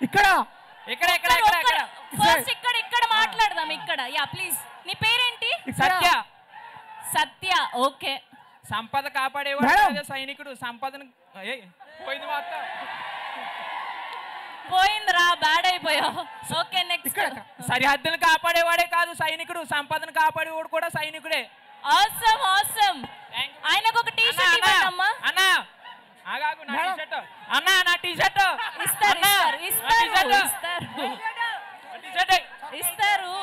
ఇక్కడ ఇక్కడ ఇక్కడ ఇక్కడ ఇక్కడ ఫస్ట్ ఇక్కడ మాట్లాడదాం ఇక్కడ. Yeah please. నీ పేరేంటి? సత్య. సత్య. ఓకే. సంపద కాపాడేవాడు సైనికుడు. సంపదను పోయింది మొత్తం. పోయిందిరా, బ్యాడ్ అయిపోయావు. Okay next. సరిహద్దును కాపాడేవాడే కాదు సైనికుడు, సంపదను కాపాడేవాడు కూడా సైనికుడే. Awesome awesome. ఆయనకు ఒక టీ షర్ట్ ఇవ్వండి అమ్మా. అన్నా ఆగాగు, నా టీ షర్ట్ అన్నా, నా టీ షర్ట్ ఇస్తారు ఇస్తారు ఇస్తారు ఇస్తారు.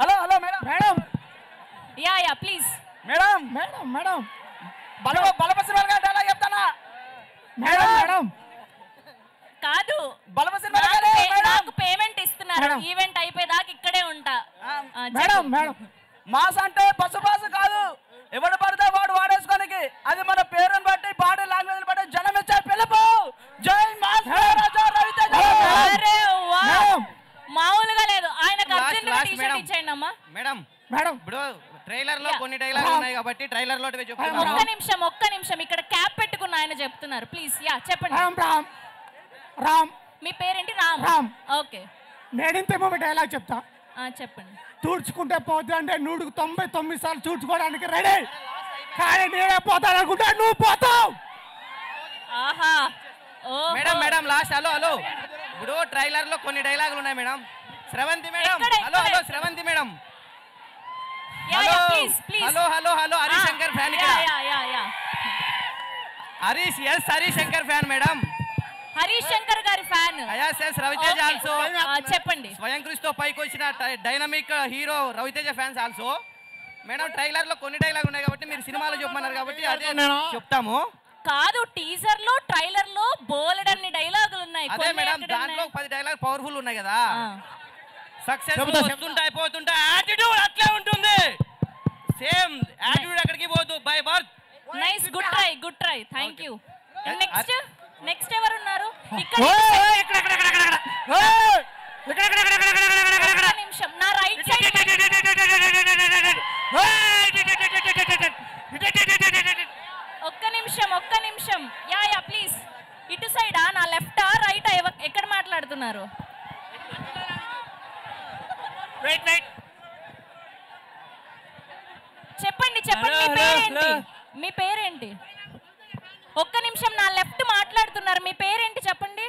Hello hello madam madam. Yeah yeah please. Madam madam madam బలపసిన డైలాగ్ చెప్తానా మేడం? మేడం కాదు, నాకు పేమెంట్ ఇస్తున్నారు. ఈవెంట్ అయిపోయేదాకా ఇక్కడే ఉంటా. మేడం మేడం మాస్ అంటే బస్సు బాసు కాదు, ఎవడు పడితే వాడు వాడేసుకోనికి. అది మన పేరుని బట్టి బాడీ లాంగ్వేజ్ బట్టి జనం ఇచ్చే పిలుపు. జై మాస్ మహారాజా రవితేజ. మామూలుగా లేదు. ఆయనకు అర్జెంట్ టీ షర్ట్ ఇచ్చేయండి అమ్మా. మేడం మేడం ఇప్పుడు ట్రైలర్ లో కొన్ని డైలాగులు ఉన్నాయి కాబట్టి ట్రైలర్ లో చెప్తాను. ఒక్క నిమిషం ఇక్కడ క్యాప్ పెట్టుకున్న ఆయన చెప్తున్నారు. ప్లీజ్ యా చెప్పండి. రామ్ రామ్. మీ పేరేంటి? రామ్. రామ్. ఓకే. నేడింతేమో డైలాగ్ చెప్తా. చెప్పండి. తూడ్చుకుంటే పోతే అంటే 199 సార్లు చూడ్చుకోవడానికి రెడీ, కానీ నేనే పోతాననుకుంటా నువ్వు పోతావు. ఆహా. Madam madam last. Hello hello ఇప్పుడు ట్రైలర్ లో కొన్ని డైలాగులు ఉన్నాయి madam. Sravanthi madam. Hello hello Sravanthi madam. Hello hello hello hello Harish Shankar fan ఇక్కడ. Harish yes Harish Shankar fan madam. Harish Shankar garu fan. Yes Raviteja also. చెప్పండి. స్వయం కృషితో పైకి వచ్చిన dynamic hero Raviteja fans also. Madam trailer లో కొన్ని డైలాగ్ ఉన్నాయి కాబట్టి మీరు సినిమాలో చెప్పమన్నారు కాబట్టి అదే చెప్తాము. కాదు, టీజర్ లో ట్రైలర్ లో బోలెడన్ని డైలాగులు ఉన్నాయి. అదే మేడం దాంట్లో 10 డైలాగ్ పవర్ఫుల్ ఉన్నాయి కదా. సక్సెస్ వస్తుంటా అయిపోతుంటా యాటిట్యూడ్ అట్లే ఉంటుంది. సేమ్ యాటిట్యూడ్ ఎక్కడికి పోదు by birth. Nice, good try thank you. Next ఎవరు ఉన్నారు? ఇక్కడ నిమిషం నా రైట్ సైడ్. ఒక్క నిమిషం. Yeah yeah please. ఇటు సైడా, నా లెఫ్టా రైటా, ఎక్కడ మాట్లాడుతున్నారు? చెప్పండి మీ పేరేంటి? ఒక్క నిమిషం, నా లెఫ్ట్ మాట్లాడుతున్నారు. మీ పేరేంటి చెప్పండి.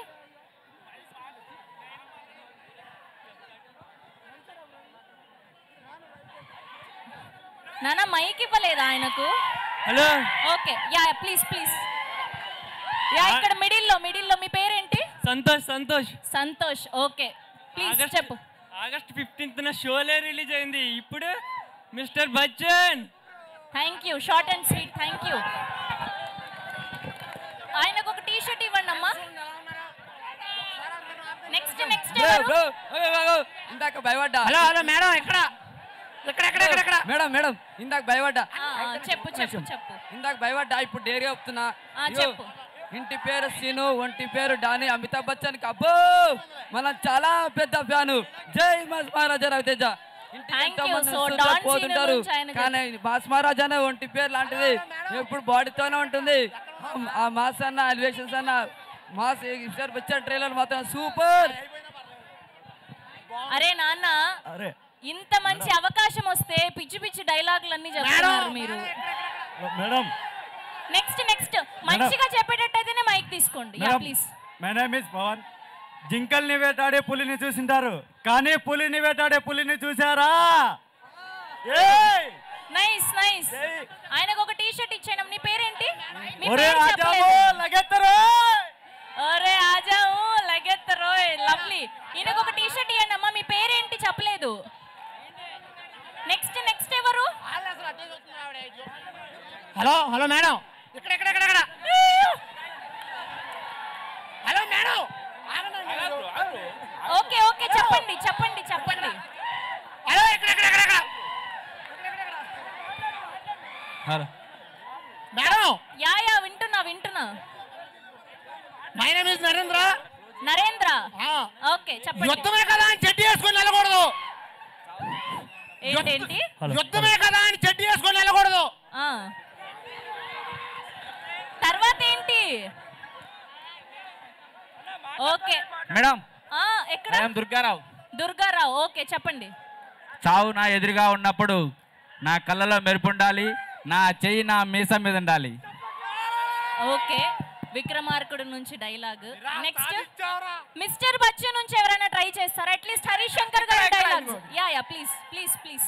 నాన్న మైక్ ఇవ్వలేదా ఆయనకు? Hello okay yeah please yeah ఇక్కడ మిడిల్లో మీ పేరేంటి? సంతోష్ ఓకే ప్లీజ్ చెప్పు. ఆగస్ట్ 15న షోలే రిలీజ్ అయింది. ఇప్పుడు mister Bachchan. Thank you, short and sweet. Thank you. ఆయనకు ఒక టీ షర్ట్ ఇవ్వండి అమ్మా. నెక్స్ట్ ఇందాక భయపడ్డా. హలో హలో మేడం ఇక్కడ మేడం ఇందాక భయపడ్డా. చెప్పు. ఇందాక భయపడ్డా, ఇప్పుడు డేరీ చెప్తున్నా. చెప్పు. ఇంటి పేరు సీను, ఒంటి పేరు డాని. అమితాబ్ బచ్చన్ కి అబ్బో మనం చాలా పెద్ద ఫ్యాను. జై మాస్ మహారాజా రవితేజ. పోతుంటారు కానీ మాస్ మహారాజానే ఒంటి పేరు లాంటిది, ఎప్పుడు బాడీతోనే ఉంటుంది. ఆ మాస్ అన్న ఎలివేషన్స్ అన్న మాస్ వచ్చే ట్రైలర్ మాత్రం సూపర్. అరే నాన్న, ఇంత మంచి అవకాశం వస్తే పిచ్చి డైలాగులన్నీ చెప్తున్నారు మీరు. మేడం నెక్స్ట్ మంచిగా చెప్పేటట్టయితేనే మైక్ తీసుకోండి please. My name is Pavan. జింకల్ని వేటాడే పులిని చూసింటారు, కానీ పులిని వేటాడే పులిని చూసారా? నైస్. ఆయనకు ఒక టీ షర్ట్ ఇచ్చాను. నీ పేరేంటి? ఒరే ఆజావు లగెత్తరోయ్. లవ్లీ. ఈయనకు ఒక టీ షర్ట్ ఇవ్వండి అమ్మా. మీ పేరేంటి చెప్పలేదు. నెక్స్ట్ ఎవరు? హలో మేడం ఇక్కడ హలో మేడం. ఓకే చెప్పండి. హలో ఇక్కడ హలో మేడం. యా వింటున్నా. My name is Narendra. Okay చెప్పండి. యుద్ధమే కదా అని చెడ్డి వేసుకొని వెళ్ళకూడదు. ఏంటి? యుద్ధమే కదా అని చెడ్డి వేసుకొని వెళ్ళకూడదు. తర్వాత ఏంటి? ఓకే మేడం ఎక్కడ దుర్గారావు. దుర్గారావు ఓకే చెప్పండి. చావు నా ఎదురుగా ఉన్నప్పుడు నా కళ్ళలో మెరుపు ఉండాలి, నా చెయ్యి నా మీసం మీద ఉండాలి. ఓకే విక్రమార్కుడు నుంచి డైలాగ్. నెక్స్ట్ మిస్టర్ బచ్చన్ నుంచి ఎవరైనా ట్రై చేస్తారా? అట్లీస్ట్ హరీష్ శంకర్ గారి dialogue. Yeah please please please.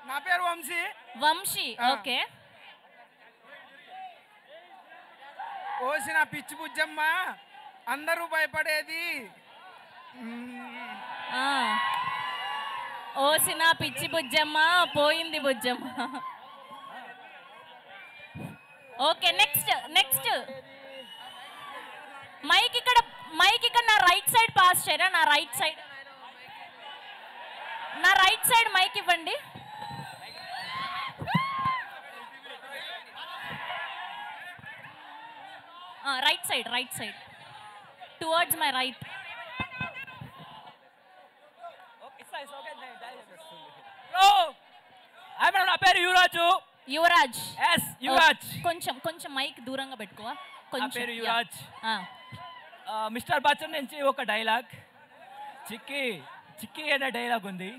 నా పేరు వంశీ. వంశీ ఓకే. ఓసిన పిచ్చి బుజ్జమ్మ అందరూ భయపడేది. ఓసిన పిచ్చి బుజ్జమ్మ పోయింది బుజ్జమ్మ. Okay next next. మైక్ ఇక్కడ నా రైట్ సైడ్ పాస్ చేయరా? నా రైట్ సైడ్ మైక్ ఇవ్వండి. Right side towards my right. నా పేరు యువరాజు. యువరాజ్ యువరాజ్. కొంచెం మైక్ దూరంగా పెట్టుకోవా? పేరు యువరాజ్. మిస్టర్ బచ్చన్ నుంచి ఒక డైలాగ్, చిక్కి చిక్కి అనే డైలాగ్ ఉంది.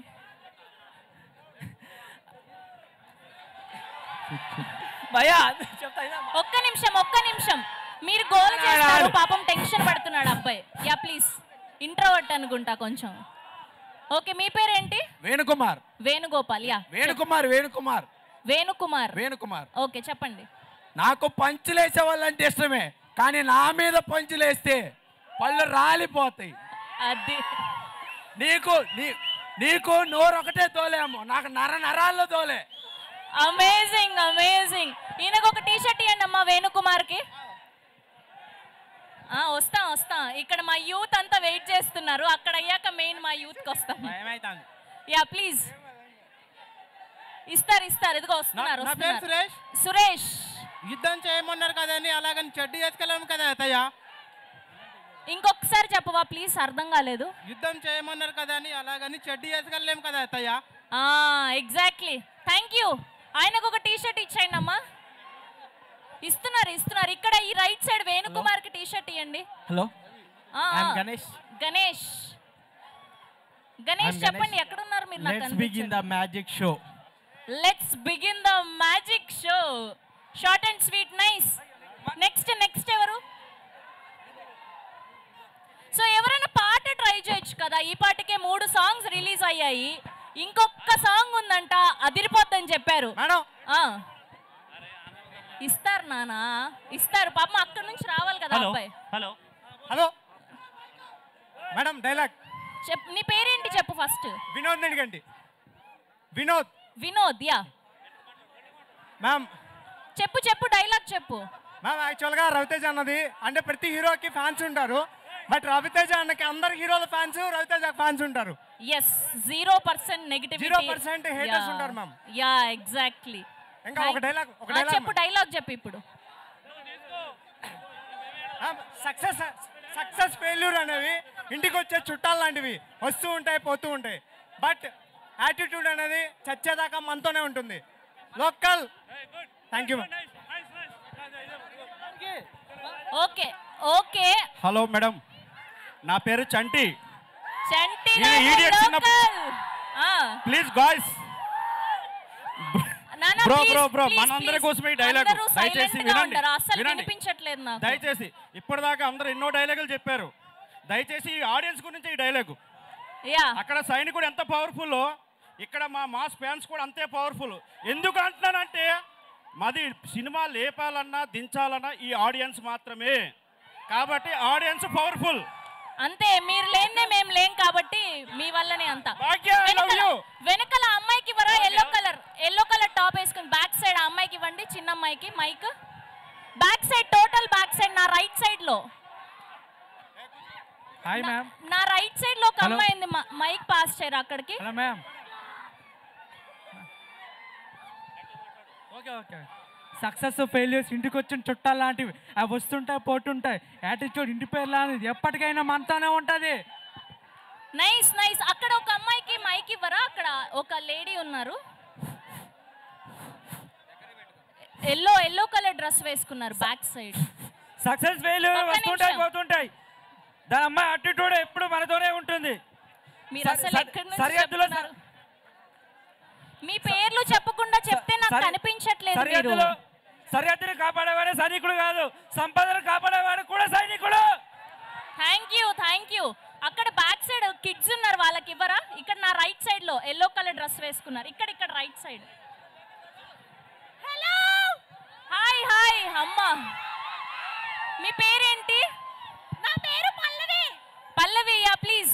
భయ్యా ఒక్క నిమిషం మీరు గోల్ చేస్తారు. పాపం టెన్షన్ పడుతున్నాడు అబ్బాయి. Yeah please. ఇంట్రోవర్ట్ అనుకుంటా కొంచెం. ఓకే మీ పేరేంటి? వేణుకుమార్. వేణుగోపాల్. యా వేణుకుమార్. ఓకే చెప్పండి. నాకు పంచులేసే వాళ్ళంటే ఇష్టమే, కానీ నా మీద పంచులేస్తే పళ్ళు రాలిపోతాయి. అది నీకు నోరు ఒకటే తోలేమో, నాకు నరాల్లో తోలే. అమేజింగ్. ఈయనకు ఒక టీ షర్ట్ ఇవ్వండి అమ్మా వేణుకుమార్ కి. వస్తా. ఇక్కడ మా యూత్ అంతా వెయిట్ చేస్తున్నారు. అక్కడ అయ్యాక మెయిన్ మా యూత్ కి వస్తాం. Yeah please. ఇస్తారు ఇదిగో వస్తున్నారు. సురేష్. యుద్ధం చేయమన్నారు కదండి, అలాగని చెడ్డు చేసుకెళ్ళాము కదా అత్తయ్య. ఇంకొకసారి చెప్పవా ప్లీజ్? అర్థం కాలేదు. యుద్ధం చేయమన్నారు కదా అని అలాగని చెడ్డు చేసుకెళ్ళలేము కదా అత్తయ్య. ఎగ్జాక్ట్లీ. Thank you. ఆయనకు ఒక టీ షర్ట్ ఇచ్చేయండి అమ్మా. ఇస్తున్నారు. ఇక్కడ ఈ రైట్ సైడ్ వేణుకుమార్ కి టీ షర్ట్ ఇవ్వండి. హలో గణేష్ చెప్పండి ఎక్కడున్నారు మీరు? Let's begin the magic show. Let's begin the magic show. Short and sweet nice. Next ఎవరు? సో ఎవరైనా పాట ట్రై చేయొచ్చు కదా. ఈ పాటకే 3 సాంగ్స్ రిలీజ్ అయ్యాయి. ఇంకొక సాంగ్ ఉందంట, అదిరిపోద్దని చెప్పారు. ఇస్తారు నానా, ఇస్తారు. పాపం అక్కడ నుంచి రావాలి కదా అబ్బాయి. హలో మేడం డైలాగ్ చెప్పు. నీ పేరేంటి చెప్పు ఫస్ట్. వినోద్ అడగండి. వినోద్. యా మ్యామ్ చెప్పు డైలాగ్ చెప్పు. మ్యామ్ యాక్చువల్గా రవితేజ అన్నది అంటే ప్రతి హీరోకి ఫ్యాన్స్ ఉంటారు, బట్ రవితేజ అన్నకి అందరు హీరోల ఫ్యాన్స్, రవితేజ ఫ్యాన్స్ ఉంటారు. ఎస్ 0% నెగటివిటీ, 0% హేటర్స్ ఉంటారు మ్యామ్. Yeah exactly. ఇంకా ఒక డైలాగ్ చెప్పు. డైలాగ్ చెప్పు ఇప్పుడు. సక్సెస్ ఫెయిల్యూర్ అనేవి ఇంటికి వచ్చే చుట్టాలు లాంటివి, వస్తూ ఉంటాయి పోతూ ఉంటాయి. బట్ యాటిట్యూడ్ అనేది చచ్చేదాకా మనతోనే ఉంటుంది. Local. Thank you. Okay. Hello madam, నా పేరు చంటి. ప్లీజ్ గాయ్స్, బ్రో మనందరి కోసమే డైలాగ్ దయచేసి వినిపించట్లేదు. దయచేసి ఇప్పటిదాకా అందరూ ఎన్నో డైలాగులు చెప్పారు, దయచేసి ఈ ఆడియన్స్ గురించి ఈ డైలాగు. అక్కడ సైనికుడు ఎంత పవర్ఫుల్, ఇక్కడ మా మాస్ ఫ్యాన్స్ కూడా అంతే పవర్ఫుల్. ఎందుకు అంటున్నానంటే మాది సినిమా లేపాలన్నా దించాలన్నా ఈ ఆడియన్స్ మాత్రమే, కాబట్టి ఆడియన్స్ పవర్ఫుల్ అంతే. మీరు లేనే మేము లేం కాబట్టి మీ వల్లనే అంతా. వెనకాల అమ్మాయికి ఇవ్వరా? ఎల్లో కలర్ టాప్ వేసుకుని బ్యాక్ సైడ్ ఆ అమ్మాయికి ఇవ్వండి, చిన్న అమ్మాయికి mike. Back side, total back side, నా రైట్ సైడ్ లో. నా రైట్ సైడ్ లో ఒక అమ్మాయి ఉంది, మైక్ పాస్ చేయరా అక్కడికి. సక్సెస్ ఫెయిల్యూర్స్ ఇంటికి వచ్చిన చుట్టాలు లాంటివి, అవి వస్తుంటాయి పోతుంటాయి. యాటిట్యూడ్ ఇంటి పేరు లాంటిది, ఎప్పటికైనా మనతోనే ఉంటుంది. నైస్. అక్కడ ఒక అమ్మాయికి మైక్ ఇవ్వరా? అక్కడ ఒక లేడీ ఉన్నారు, ఎల్లో కలర్ డ్రెస్ వేసుకున్నారు బ్యాక్ సైడ్. సక్సెస్ ఫెయిల్యూర్ ఒక్క వస్తుంటాయి నిమిషం. పోతుంటాయి. దాని అమ్మాయి అటిట్యూడ్ ఎప్పుడు మనతోనే ఉంటుంది. మీరు అసలు ఎక్కడి నుంచి సరిహద్దులో చెప్తున్నారు? మీ పేర్లు చెప్పకుండా చెప్తే నాకు కనిపించట్లేదు మీరు. సరిహద్దును కాపాడేవాడే సైనికుడు కాదు, సంపదను కాపాడేవాడు కూడా సైనికుడు. Thank you. అక్కడ బ్యాక్ సైడ్ కిడ్స్ ఉన్నారు, వాళ్ళకి ఇవ్వరా? ఇక్కడ నా రైట్ సైడ్ లో ఎల్లో కలర్ డ్రెస్ వేసుకున్నారు, ఇక్కడ రైట్ సైడ్. హలో, హాయ్ అమ్మా, మీ పేరేంటి? నా పేరు పల్లవి. పల్లవి, యా ప్లీజ్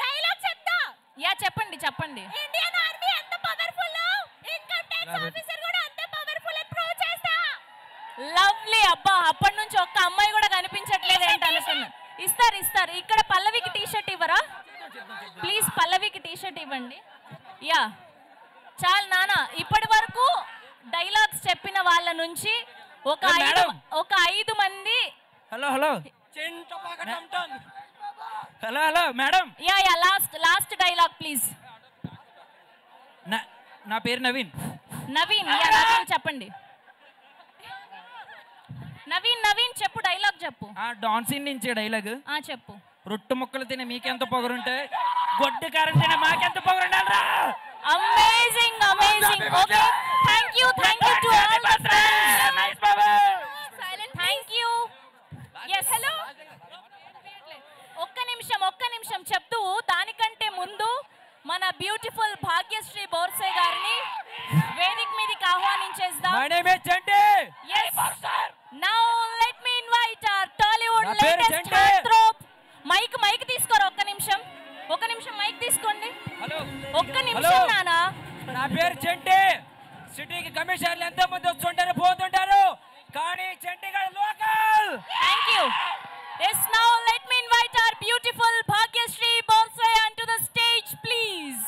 డైలాగ్ చెప్తా. యా చెప్పండి. ఇండియన్ ఆర్మీ ఎంత పవర్ఫుల్, ఇన్కమ్ ట్యాక్స్ ఆఫీసర్ కూడా అంతే పవర్ఫుల్ అని ప్రూవ్ చేస్తా. లవ్లీ. అబ్బా, అప్పటి నుంచి ఒక్క అమ్మాయి కూడా కనిపించట్లేదు ఏంటి అనుకున్నా. ఇస్తారు. ఇక్కడ పల్లవికి టీ షర్ట్ ఇవ్వరా ప్లీజ్? పల్లవికి టీ షర్ట్ ఇవ్వండి. యా చాలు నాన్న. ఇప్పటి వరకు డైలాగ్స్ చెప్పిన వాళ్ళ నుంచి ఒక 5 మంది. Hello madam. Yeah last dialogue please. నా పేరు నవీన్. నవీన్ చెప్పండి. నవీన్ చెప్పు, డైలాగ్ చెప్పు. డాన్సింగ్ నుంచి డైలాగ్ చెప్పు. రొట్టు ముక్కలు తినే మీకెంత పొగరుంటే గొడ్డు కారం తినే మాకెంత పొగరుండాలరా. Amazing. Okay, thank you to all the friends. Nice బాబా. Thank you. yes హలో, ఒక్క నిమిషం చెప్తూ, దానికంటే ముందు మన బ్యూటిఫుల్ భాగ్యశ్రీ బోర్సే గారిని వేదిక మీదకి ఆహ్వానించేద్దాం. My name is Chanti. yes now let me invite our Tollywood latest heartthrob. Mike తీసుకోరా. ఒక్క నిమిషం మైక్ తీసుకోండి. హలో, ఒక్క నిమిషం నానా. నా పేరు చంటి. సిటీకి కమిషనర్లు ఎంతో మంది వస్తుంటారు పోతుంటారు, కానీ చంటి గారు local. Thank you. yes now let me invite our beautiful Bhagyashree Borse onto the stage please.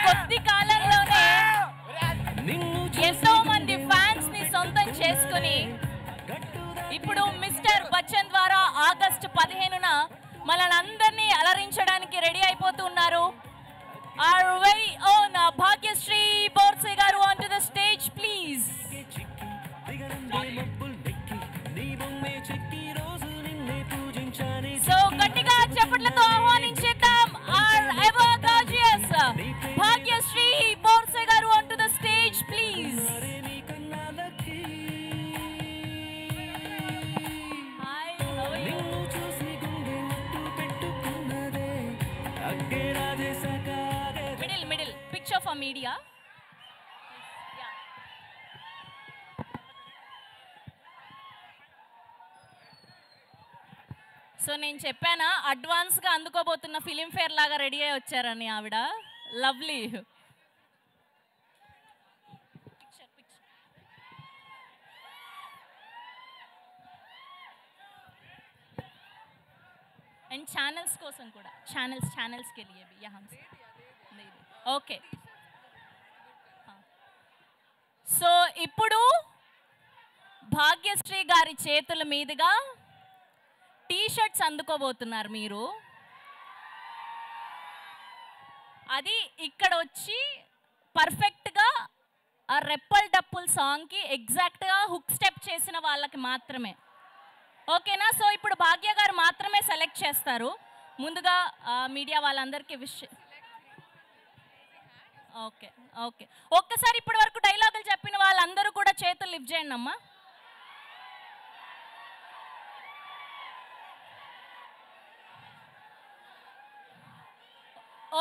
కొద్ది కాలంలోనే ఎంతో మంది ఫ్యాన్స్ ని సొంతం చేసుకుని ఇప్పుడు మిస్టర్ బచ్చన్ ద్వారా ఆగస్టు 15న మనల్ని అలరించడానికి రెడీ అయిపోతున్నారు. Our very own Bhagyashree Borse garu onto the stage please. So గట్టిగా చప్పట్లతో ఆహ్వానించేద్దాం our ever gorgeous Bhagyashree Borse garu onto the stage please. Hi, how are you? Middle picture for media. Yeah. So నేను చెప్పానా advance గా అందుకోబోతున్న film fair లాగా ready అయి వచ్చారని ఆవిడ. Lovely. And channels కోసం కూడా ఛానల్స్ के लिए भी यहाँ से ఓకే. సో ఇప్పుడు భాగ్యశ్రీ గారి చేతుల మీదుగా టీ షర్ట్స్ అందుకోబోతున్నారు మీరు. అది ఇక్కడ వచ్చి పర్ఫెక్ట్గా ఆ రెప్పల్ డప్పుల్ సాంగ్కి ఎగ్జాక్ట్గా హుక్ స్టెప్ చేసిన వాళ్ళకి మాత్రమే. ఓకేనా? సో ఇప్పుడు భాగ్య గారు మాత్రమే సెలెక్ట్ చేస్తారు. ముందుగా మీడియా వాళ్ళందరికీ ఓకే. ఒక్కసారి ఇప్పటి వరకు డైలాగులు చెప్పిన వాళ్ళందరూ కూడా చేతులు లిఫ్ట్ చేయండి అమ్మా.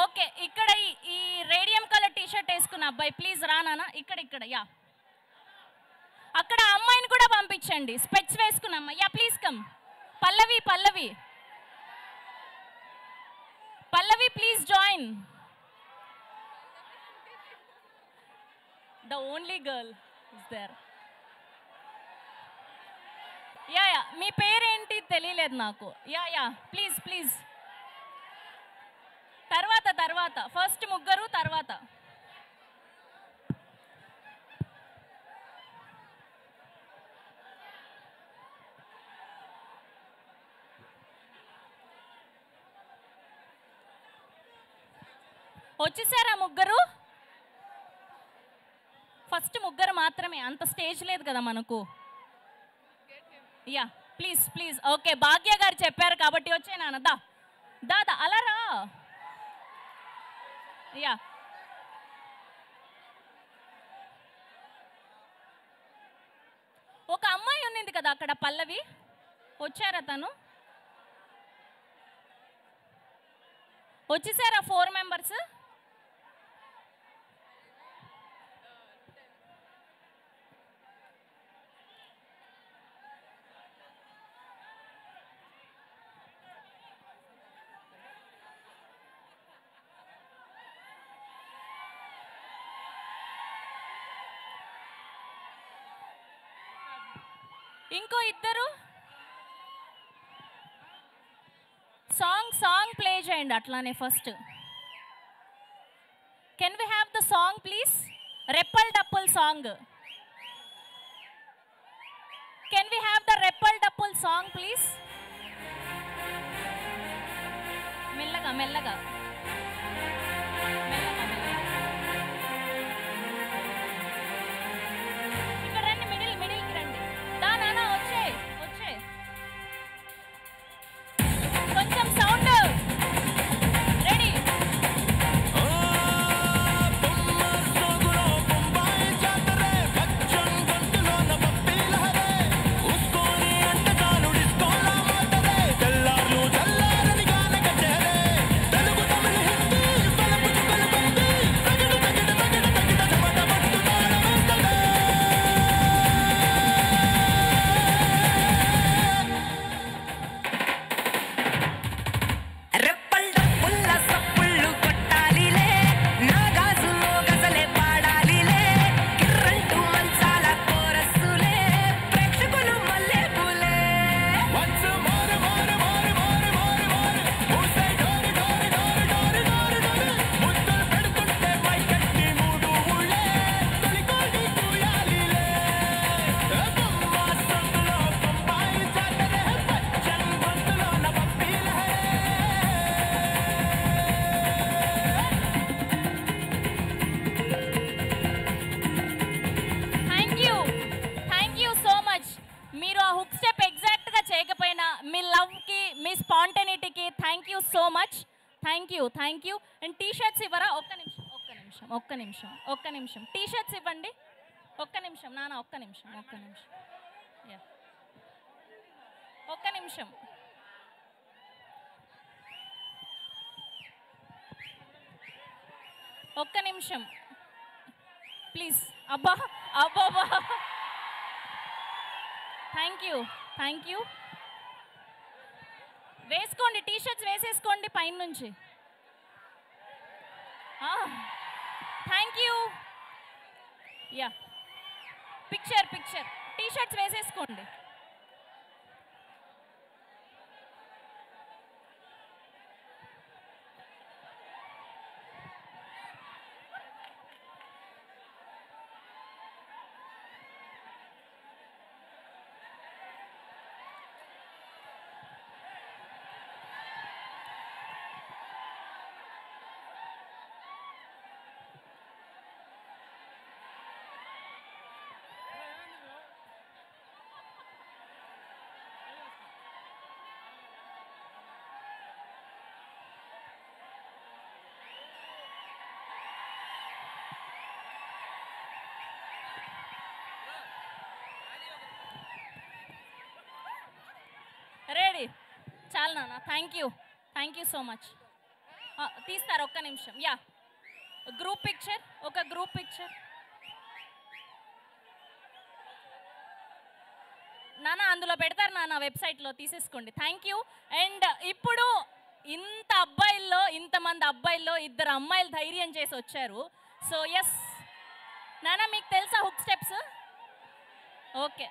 ఓకే, ఇక్కడ ఈ రేడియం కలర్ టీ షర్ట్ వేసుకున్న అబ్బాయి ప్లీజ్ రానా. ఇక్కడ యా, అక్కడ అమ్మాయిని కూడా పంపించండి, స్పెట్స్ వేసుకున్న అమ్మాయి. Yeah please come. Pallavi please join. The only girl is there. Yeah మీ పేరేంటి తెలియలేదు నాకు. Yeah please. తర్వాత ఫస్ట్ ముగ్గురు, తర్వాత వచ్చేసారా ముగ్గురు? ఫస్ట్ ముగ్గురు మాత్రమే, అంత స్టేజ్ లేదు కదా మనకు. Yeah please please. ఓకే, భాగ్య గారు చెప్పారు కాబట్టి వచ్చే నాన్న. దాదా అలా రా. యా ఒక అమ్మాయి ఉన్నింది కదా అక్కడ, పల్లవి, వచ్చారా? తను వచ్చేసారా 4 మెంబర్స్? ఇంకో ఇద్దరు సాంగ్ ప్లే చేయండి అట్లానే. First can we have the song please? Reppal Dappul song. Can we have the Reppal Dappul song please? మెల్లగా మెల్లగా ఇక్కడ రండి, మిడిల్కి రండి. దా నాన్న, వచ్చే కొంచెం sound. Ready? Thank you. And T shirts ఇవ్వరా? ఒక్క నిమిషం టీ షర్ట్స్ ఇవ్వండి. ఒక్క నిమిషం నాన్న, ఒక్క నిమిషం ప్లీజ్. అబ్బా థ్యాంక్ యూ. వేసుకోండి, టీ షర్ట్స్ వేసేసుకోండి పైన నుంచి. Thank you. Yeah picture T shirts వేసేసుకోండి. రెడీ? చాలు నాన్న. Thank you so much. తీస్తారు ఒక్క నిమిషం. యా గ్రూప్ పిక్చర్, ఒక గ్రూప్ పిక్చర్. నాన్న అందులో పెడతారు నాన్న, వెబ్సైట్లో తీసేసుకోండి. Thank you. అండ్ ఇప్పుడు ఇంతమంది అబ్బాయిల్లో 2 అమ్మాయిలు ధైర్యం చేసి వచ్చారు. సో ఎస్ నాన్న, మీకు తెలుసా hook steps? Okay.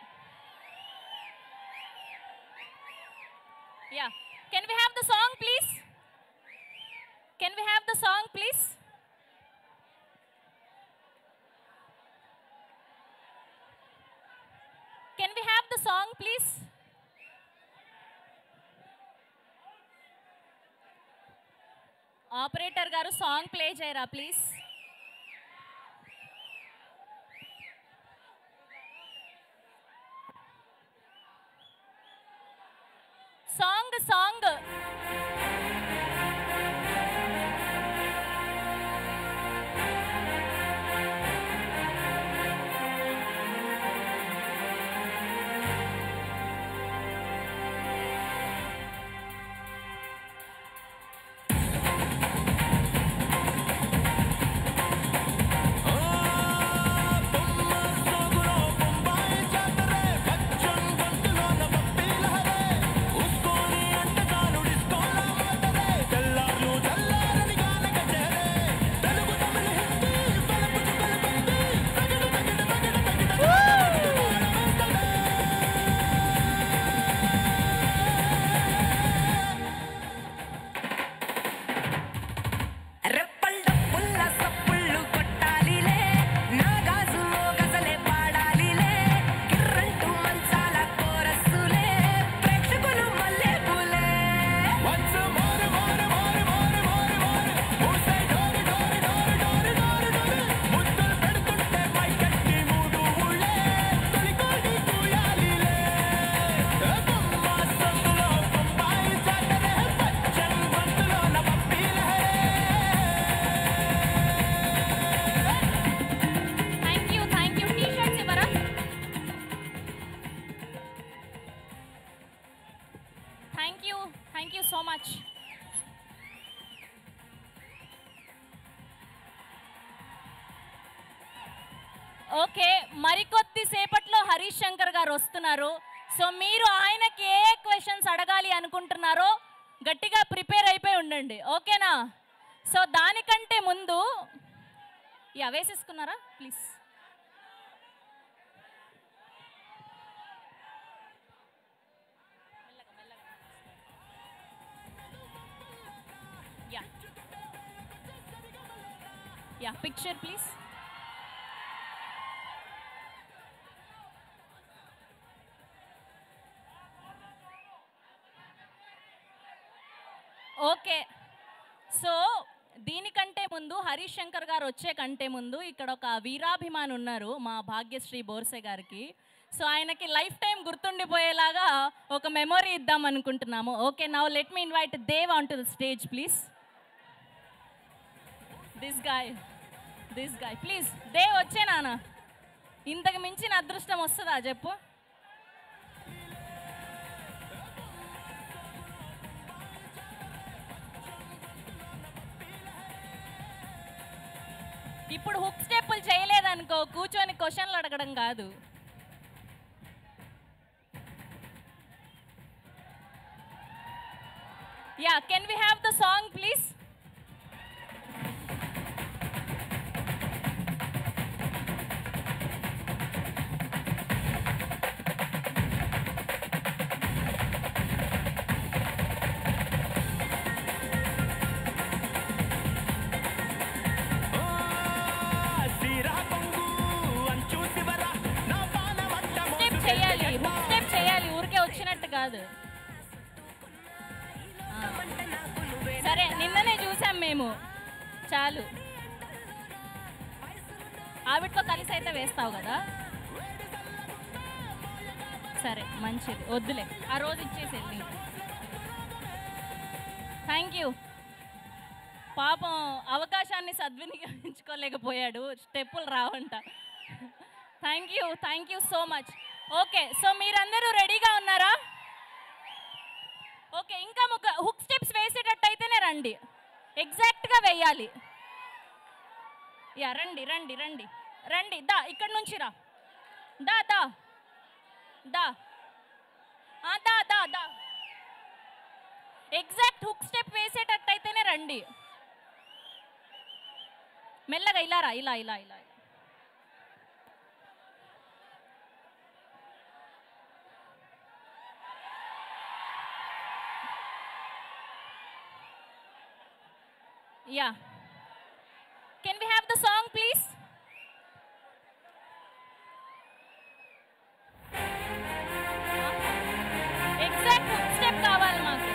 Yeah. Can we have the song, please? Can we have the song, please? Can we have the song, please? Operator గారు సాంగ్ ప్లే చేయరా please. Song song thank you so much. Okay, మరికొద్ది సేపట్లో హరీష్ శంకర్ గారు వస్తున్నారు. So మీరు ఆయనకి ఏ questions అడగాలి అనుకుంటున్నారో గట్టిగా ప్రిపేర్ అయిపోయి ఉండండి, ఓకేనా? సో దానికంటే ముందు వేసేసుకున్నారా please? Picture please. Okay, so దీనికంటే ముందు హరీష్ శంకర్ గారు వచ్చే కంటే ముందు ఇక్కడ ఒక వీరాభిమాని ఉన్నారు మా భాగ్యశ్రీ బోర్సే గారికి. సో ఆయనకి లైఫ్ టైం గుర్తుండిపోయేలాగా ఒక మెమొరీ ఇద్దాం అనుకుంటున్నాము. Okay, now let me invite Dev on to the stage please. This guy please. Dev వచ్చే నాన్న, ఇంతకు మించిన అదృష్టం వస్తుందా చెప్పు? ఇప్పుడు హుక్ స్టెప్పులు చేయలేదనుకో కూర్చొని క్వశ్చన్లు అడగడం కాదు. Can we have the song please? చేయాలి, ఊరికే వచ్చినట్టు కాదు. సరే, నిన్ననే చూసాం మేము, చాలు. ఆవిడతో కలిసి అయితే వేస్తావు కదా? సరే మంచిది, వద్దులే, ఆ రోజు ఇచ్చేసి వెళ్ళి. Thank you. పాపం అవకాశాన్ని సద్వినియోగించుకోలేకపోయాడు, స్టెప్పులు రావంట. Thank you so much. Okay, so మీరందరూ రెడీగా ఉన్నారా? ఓకే, ఇంకా హుక్ స్టెప్స్ వేసేటట్టు అయితేనే రండి, ఎగ్జాక్ట్గా వేయాలి. రండి రండి రండి రండి, దా ఇక్కడ నుంచి రా, దా దా దా దా దా దా. ఎగ్జాక్ట్ హుక్ స్టెప్ వేసేటట్టు అయితేనే రండి. మెల్లగా ఇలా రా, ఇలా ఇలా ఇలా. Can we have the song please? Exact hook step కావాలి మాకు.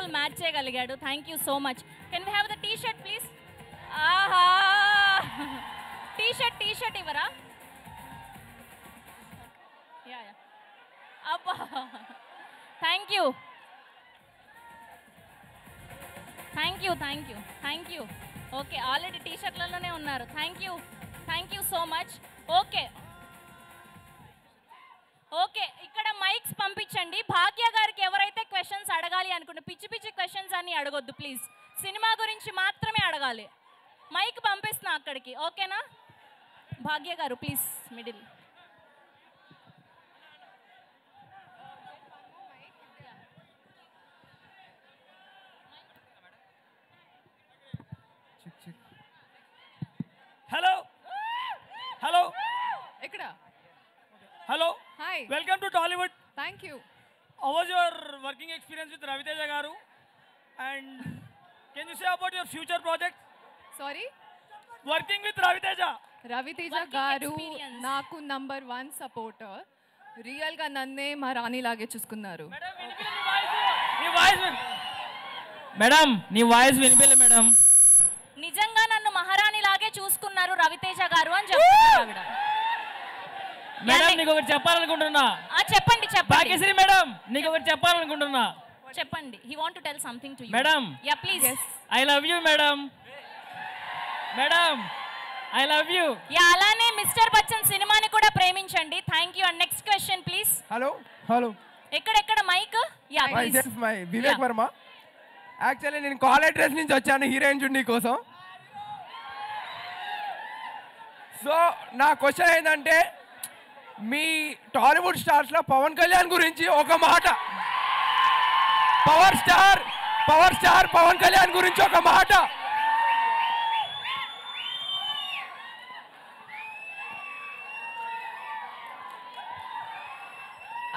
బ్యూటిఫుల్ మ్యాచ్ చేయగలిగాడు. Thank you so much. Can we have the T shirt please? ఆహా, టీ షర్ట్ ఇవ్వరా? యా యా, అబ్బా, thank you okay, already T షర్ట్లలోనే ఉన్నారు. Thank you so much. Okay, ఇక్కడ mics పంపించండి. భాగ్య గారికి ఎవరైతే క్వశ్చన్స్ అడగాలి అనుకుంటే పిచ్చి క్వశ్చన్స్ అన్ని అడగొద్దు ప్లీజ్. సినిమా గురించి మాత్రమే అడగాలి. మైక్ పంపిస్తున్నా అక్కడికి, ఓకేనా? Bhagya garu please middle. Hello ఎక్కడ? Hello, hi, welcome to Tollywood. Thank you. How was your working experience with Raviteja garu? And can you say about your future project? Sorry, working with Raviteja. Raviteja garu నాకు #1 supporter. Real గా నన్నే మా రాణి లాగే చూసుకున్నారు. మేడం నీ వాయిస్ వినిపిలే మేడం. నిజంగా నన్ను మహారాణి లాగే చూసుకున్నారు రవితేజ గారు అని చెప్తున్నారు ఆవిడ. మేడం నీకు ఒకటి చెప్పాలనుకుంటున్నా. చెప్పండి. భాగ్యశ్రీ మేడం నీకు ఒకటి చెప్పాలనుకుంటున్నా. చెప్పండి. He want to tell something to you. Madam, yeah please. I love you madam. I love you. Yeah, అలానే మిస్టర్ బచ్చన్ సినిమాని కూడా ప్రేమించండి. Thank you. And next question please. Hello ఎక్కడ mike? Yeah please. Vivek Varma. Actually నేను కాలేజ్ డ్రెస్ నుంచి వచ్చాను heroine చున్నీ కోసం. So నా క్వశ్చన్ ఏంటంటే, మీ టాలీవుడ్ స్టార్స్లో పవన్ కళ్యాణ్ గురించి ఒక మాట. పవర్ స్టార్ పవన్ కళ్యాణ్ గురించి ఒక మాట.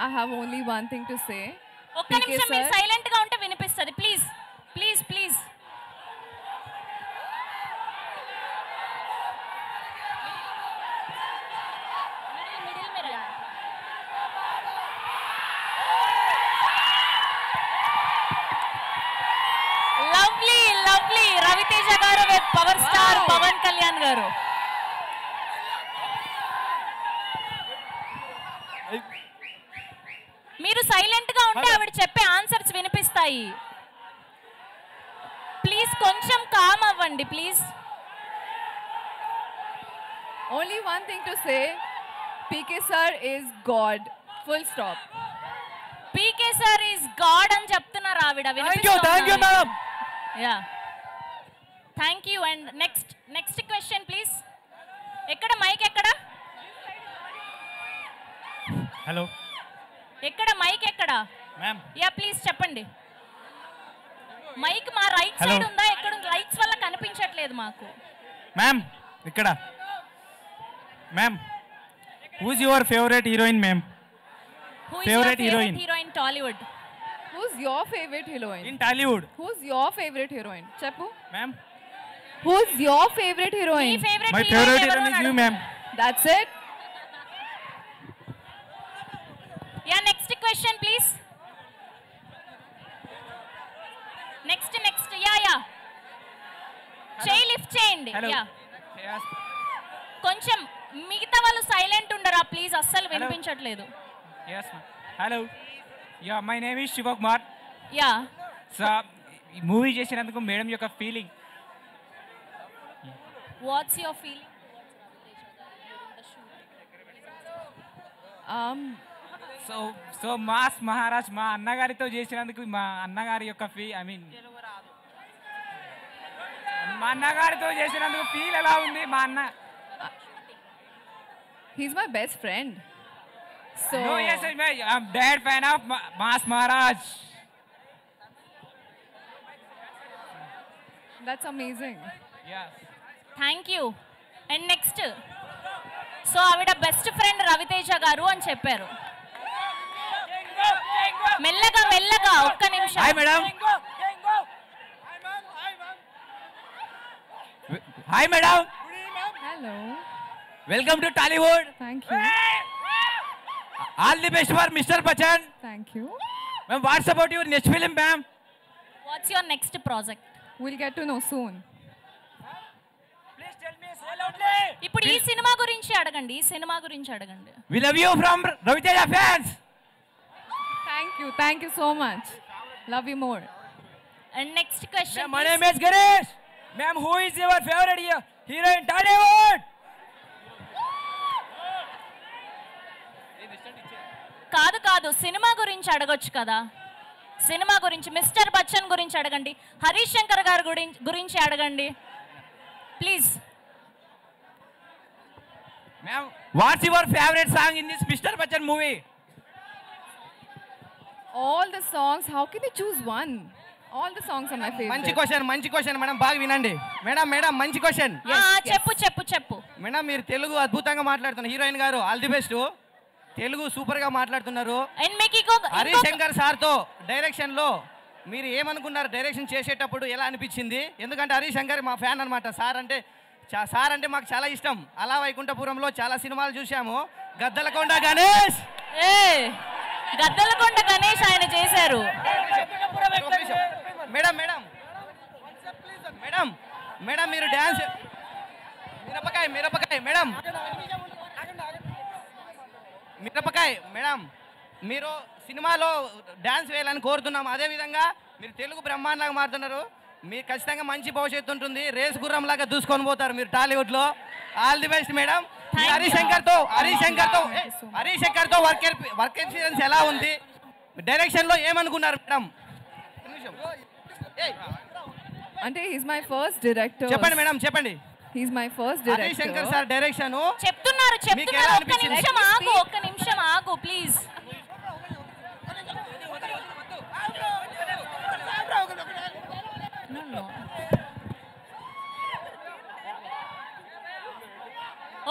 I have only one thing to say. ఒక్క నిమిషం మీరు సైలెంట్ గా ఉంటే వినిపిస్తది. Please. Lovely Raviteja garu with power star Pawan Kalyan garu. మీరు సైలెంట్ గా ఉంటే ఆవిడ చెప్పే ఆన్సర్స్ వినిపిస్తాయి. ప్లీజ్ కొంచెం కామ్ అవ్వండి please. Only one thing to say. PK sir is God. Full stop. PK sir is God అని చెప్తున్నారు ఆవిడ. Thank you madam. Yeah, thank you. And next question please. ఎక్కడ మైక్? హలో, ఎక్కడ mike? Ma'am. Yeah please చెప్పండి. Mike మా right side ఉందా? ఎక్కడ ఉంది? లైట్స్ వల్ల కనిపించట్లేదు మాకు. మ్యామ్ ఇక్కడ. Ma'am, who's your favourite heroine ma'am? Favorite heroine Tollywood. Who's your favorite heroine? In Tollywood. Who's your favorite heroine? Cheppu. Ma'am. Who's your favorite heroine? My favorite heroine is you, ma'am. That's it. Yeah, next question please. Next. Yeah. Chain lift చేయండి. Hello. Yeah. కొంచెం మిగతా వాళ్ళు silent ఉండరా please, అస్సలు వినిపించట్లేదు. Yes ma'am. Hello. Yeah, my name is Shiva Kumar. Yeah. So, movie చేసినందుకు madam యొక్క feeling. What's your feeling? So mass Maharaj మా అన్నగారితో చేసినందుకు మా అన్నగారి యొక్క మా అన్నగారితో చేసినందుకు ఫీల్ ఎలా ఉంది? మా అన్న He's my best friend. So no, yes, I'm dead fan of Mas Maharaj. That's amazing. Yes. Thank you. And next. So ఆవిడ బెస్ట్ ఫ్రెండ్ రవితేజ గారు అని చెప్పారు. మెల్లగా ఒక్క నిమిషం. Hi madam. Hi madam. Hello. Welcome to Tollywood. Thank you. All the best for Mr. Bachchan. Thank you. Ma'am, what's about your next film, ma'am? What's your next project? We'll get to know soon. ఇప్పుడు ఈ cinema గురించి అడగండి, ఈ cinema గురించి అడగండి. We love you from Raviteja fans. Thank you so much. Love you more. And next question. My name is Ganesh. Ma'am, who is your favorite hero in Tollywood? కాదు కాదు, cinema గురించి అడగొచ్చు కదా. సినిమా గురించి mister Bachchan గురించి అడగండి, హరీష్ శంకర్ గారి గురించి అడగండి please. Ma'am, what's your favorite song in this Mr. Bachchan movie? All the songs, how can you choose one? All the songs are my favorite. మంచి క్వశ్చన్ మేడం, బాగా వినండి. మేడం మంచి క్వశ్చన్. చెప్పు మేడం, మీరు తెలుగు అద్భుతంగా మాట్లాడుతున్నారు. హీరోయిన్ గారు all the best. Telugu super గా మాట్లాడుతున్నారు. హరీష్ శంకర్ సార్తో డైరెక్షన్ లో మీరు ఏమనుకున్నారు? డైరెక్షన్ చేసేటప్పుడు ఎలా అనిపించింది? ఎందుకంటే హరీష్ శంకర్ మా ఫ్యాన్ అనమాట. సార్ అంటే మాకు చాలా ఇష్టం. అలా వైకుంఠపురంలో చాలా సినిమాలు చూసాము. గద్దలకొండ గణేష్ ఆయన చేశారు. మేడం మీరు డాన్స్ మిరపకాయ మేడం మీరు సినిమాలో డాన్స్ వేయాలని కోరుతున్నాము. అదేవిధంగా మీరు తెలుగు బ్రహ్మాండంగా మారుతున్నారు. మీరు ఖచ్చితంగా మంచి భవిష్యత్తు ఉంటుంది. రేస్ గుర్రం లాగా దూసుకొని పోతారు మీరు టాలీవుడ్ లో. All the best madam. Harish Shankar తో వర్క్ ఎక్స్పీరియన్స్ ఎలా ఉంది? డైరెక్షన్ లో ఏమనుకున్నారు మేడం? అంటే he's my first director. చెప్పండి మేడం, చెప్పండి. He's my first director. Harish Shankar sir direction చెప్తున్నారు. ఒక్క నిమిషం ఆగు please.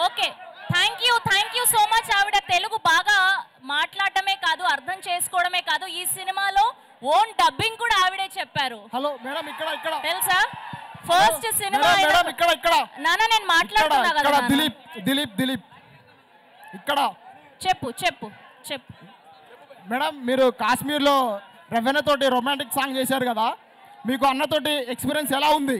Okay, thank you so much. ఆవిడ తెలుగు బాగా మాట్లాడటమే కాదు, అర్థం చేసుకోవడమే కాదు, ఈ సినిమాలో ఓన్ డబ్బింగ్ కూడా ఆవిడే చెప్పారు. హలో మేడం, ఇక్కడ తెలుసా? ఫస్ట్ సినిమా ఇక్కడ నాన్న నేను మాట్లాడుతున్నా కదా. దిలీప్ ఇక్కడ చెప్పు మేడం, మీరు కాశ్మీర్లో రవీణ తోటి రొమాంటిక్ సాంగ్ చేశారు కదా, మీకు అన్నతోటి ఎక్స్పీరియన్స్ ఎలా ఉంది?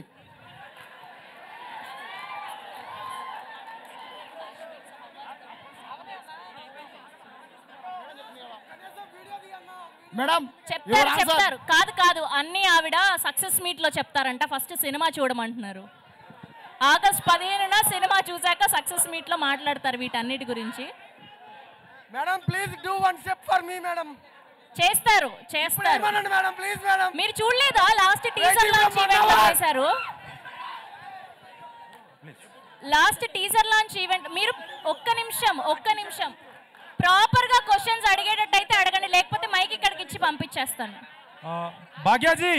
మేడం చెప్తారు. కాదు అన్ని ఆవిడ సక్సెస్ మీట్ లో చెప్తారంట. ఫస్ట్ సినిమా చూడమంటున్నారు. ఆగస్ట్ 15న సినిమా చూసాక సక్సెస్ మీట్ లో మాట్లాడతారు వీటన్నిటి గురించి. Madam please do one step for me madam. చేస్తారు. Madam please madam. మీరు చూడలేదా? లాస్ట్ టీజర్ లాంచ్ ఈవెంట్ లో చేశారు. Last teaser launch event. మీరు ఒక్క నిమిషం ప్రాపర్ గా క్వశ్చన్స్ అడిగేటట్టయితే అడగండి, లేకపోతే మైక్ ఇక్కడికి ఇచ్చి పంపించేస్తాను. भाग्या जी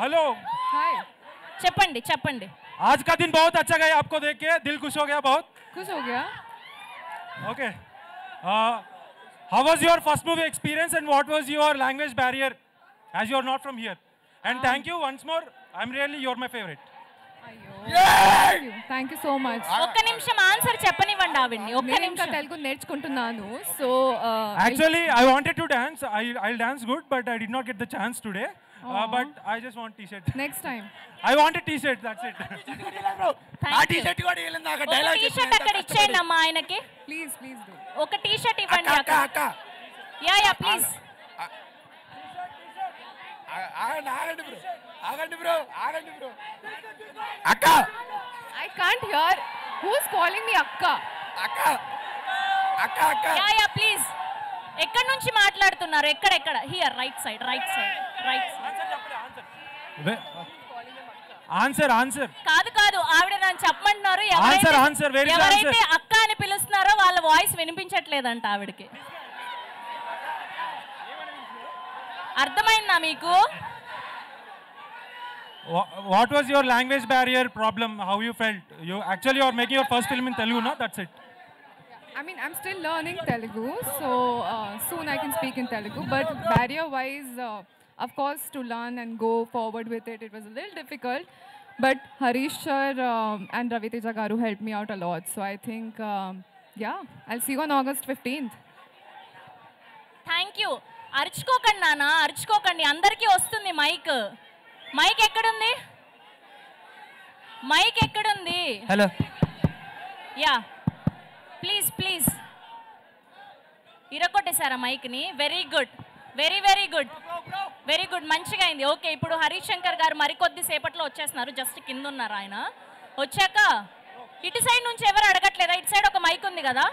हेलो. हाय, చెప్పండి. आज का दिन बहुत अच्छा गया, आपको देख के दिल खुश हो गया. बहुत खुश हो गया. Okay. How was your first movie experience and what was your language barrier as you are not from here? And thank you once more. You're my favorite. Thank you so much. ఒక్క నిమిషం answer చెప్పనివ్వండి ఆవిడ్ని. ఒక్క నిమిషం. తెలుగు నేర్చుకుంటున్నాను. So actually I wanted to dance. I'll dance good, but I did not get the chance today. But I just want t-shirt. Next time. I want a t-shirt, that's it. ఆ T-shirt కూడా ఇల్లు నాకు dialogue T-shirt అక్కడ ఇచ్చేయండి అమ్మా ఆయనకి. Please do. ఒక T-shirt ఇవ్వండి అక్క. Yeah please. ఆగండి బ్రో. అక్క. I can't hear. Who's calling me akka? అక్క. Yeah please. ఎక్కడి నుంచి మాట్లాడుతున్నారు? ఎక్కడ? Here right side. ఆన్సర్ కాదు ఆవిడ నన్ను చెప్పమంటున్నారు. ఎవరైతే అక్క అని పిలుస్తున్నారో వాళ్ళ వాయిస్ వినిపించట్లేదంట ఆవిడకి. అర్థమైందా మీకు? What was your language barrier problem? How you felt? You are making your first film in Telugu, no? That's it. I mean, I'm still learning Telugu, so soon I can speak in Telugu. But barrier-wise, of course, to learn and go forward with it, it was a little difficult. But Harish sir and Raviteja garu helped me out a lot. So I think, I'll see you on August 15th. Thank you. అరుచుకోకండి నాన్న, అరుచుకోకండి. అందరికీ వస్తుంది mic. Mic ఎక్కడుంది? Mic ఎక్కడుంది? Hello yeah please please. ఇరగొట్టేశారా మైక్ని? Very good, very very good, very good, మంచిగా అయింది. ఓకే, ఇప్పుడు హరీష్ శంకర్ గారు మరికొద్ది సేపట్లో వచ్చేస్తున్నారు. జస్ట్ కింద ఉన్నారు ఆయన. వచ్చాక ఇటు సైడ్ నుంచి ఎవరు అడగట్లేదా? ఇటు సైడ్ ఒక మైక్ ఉంది కదా.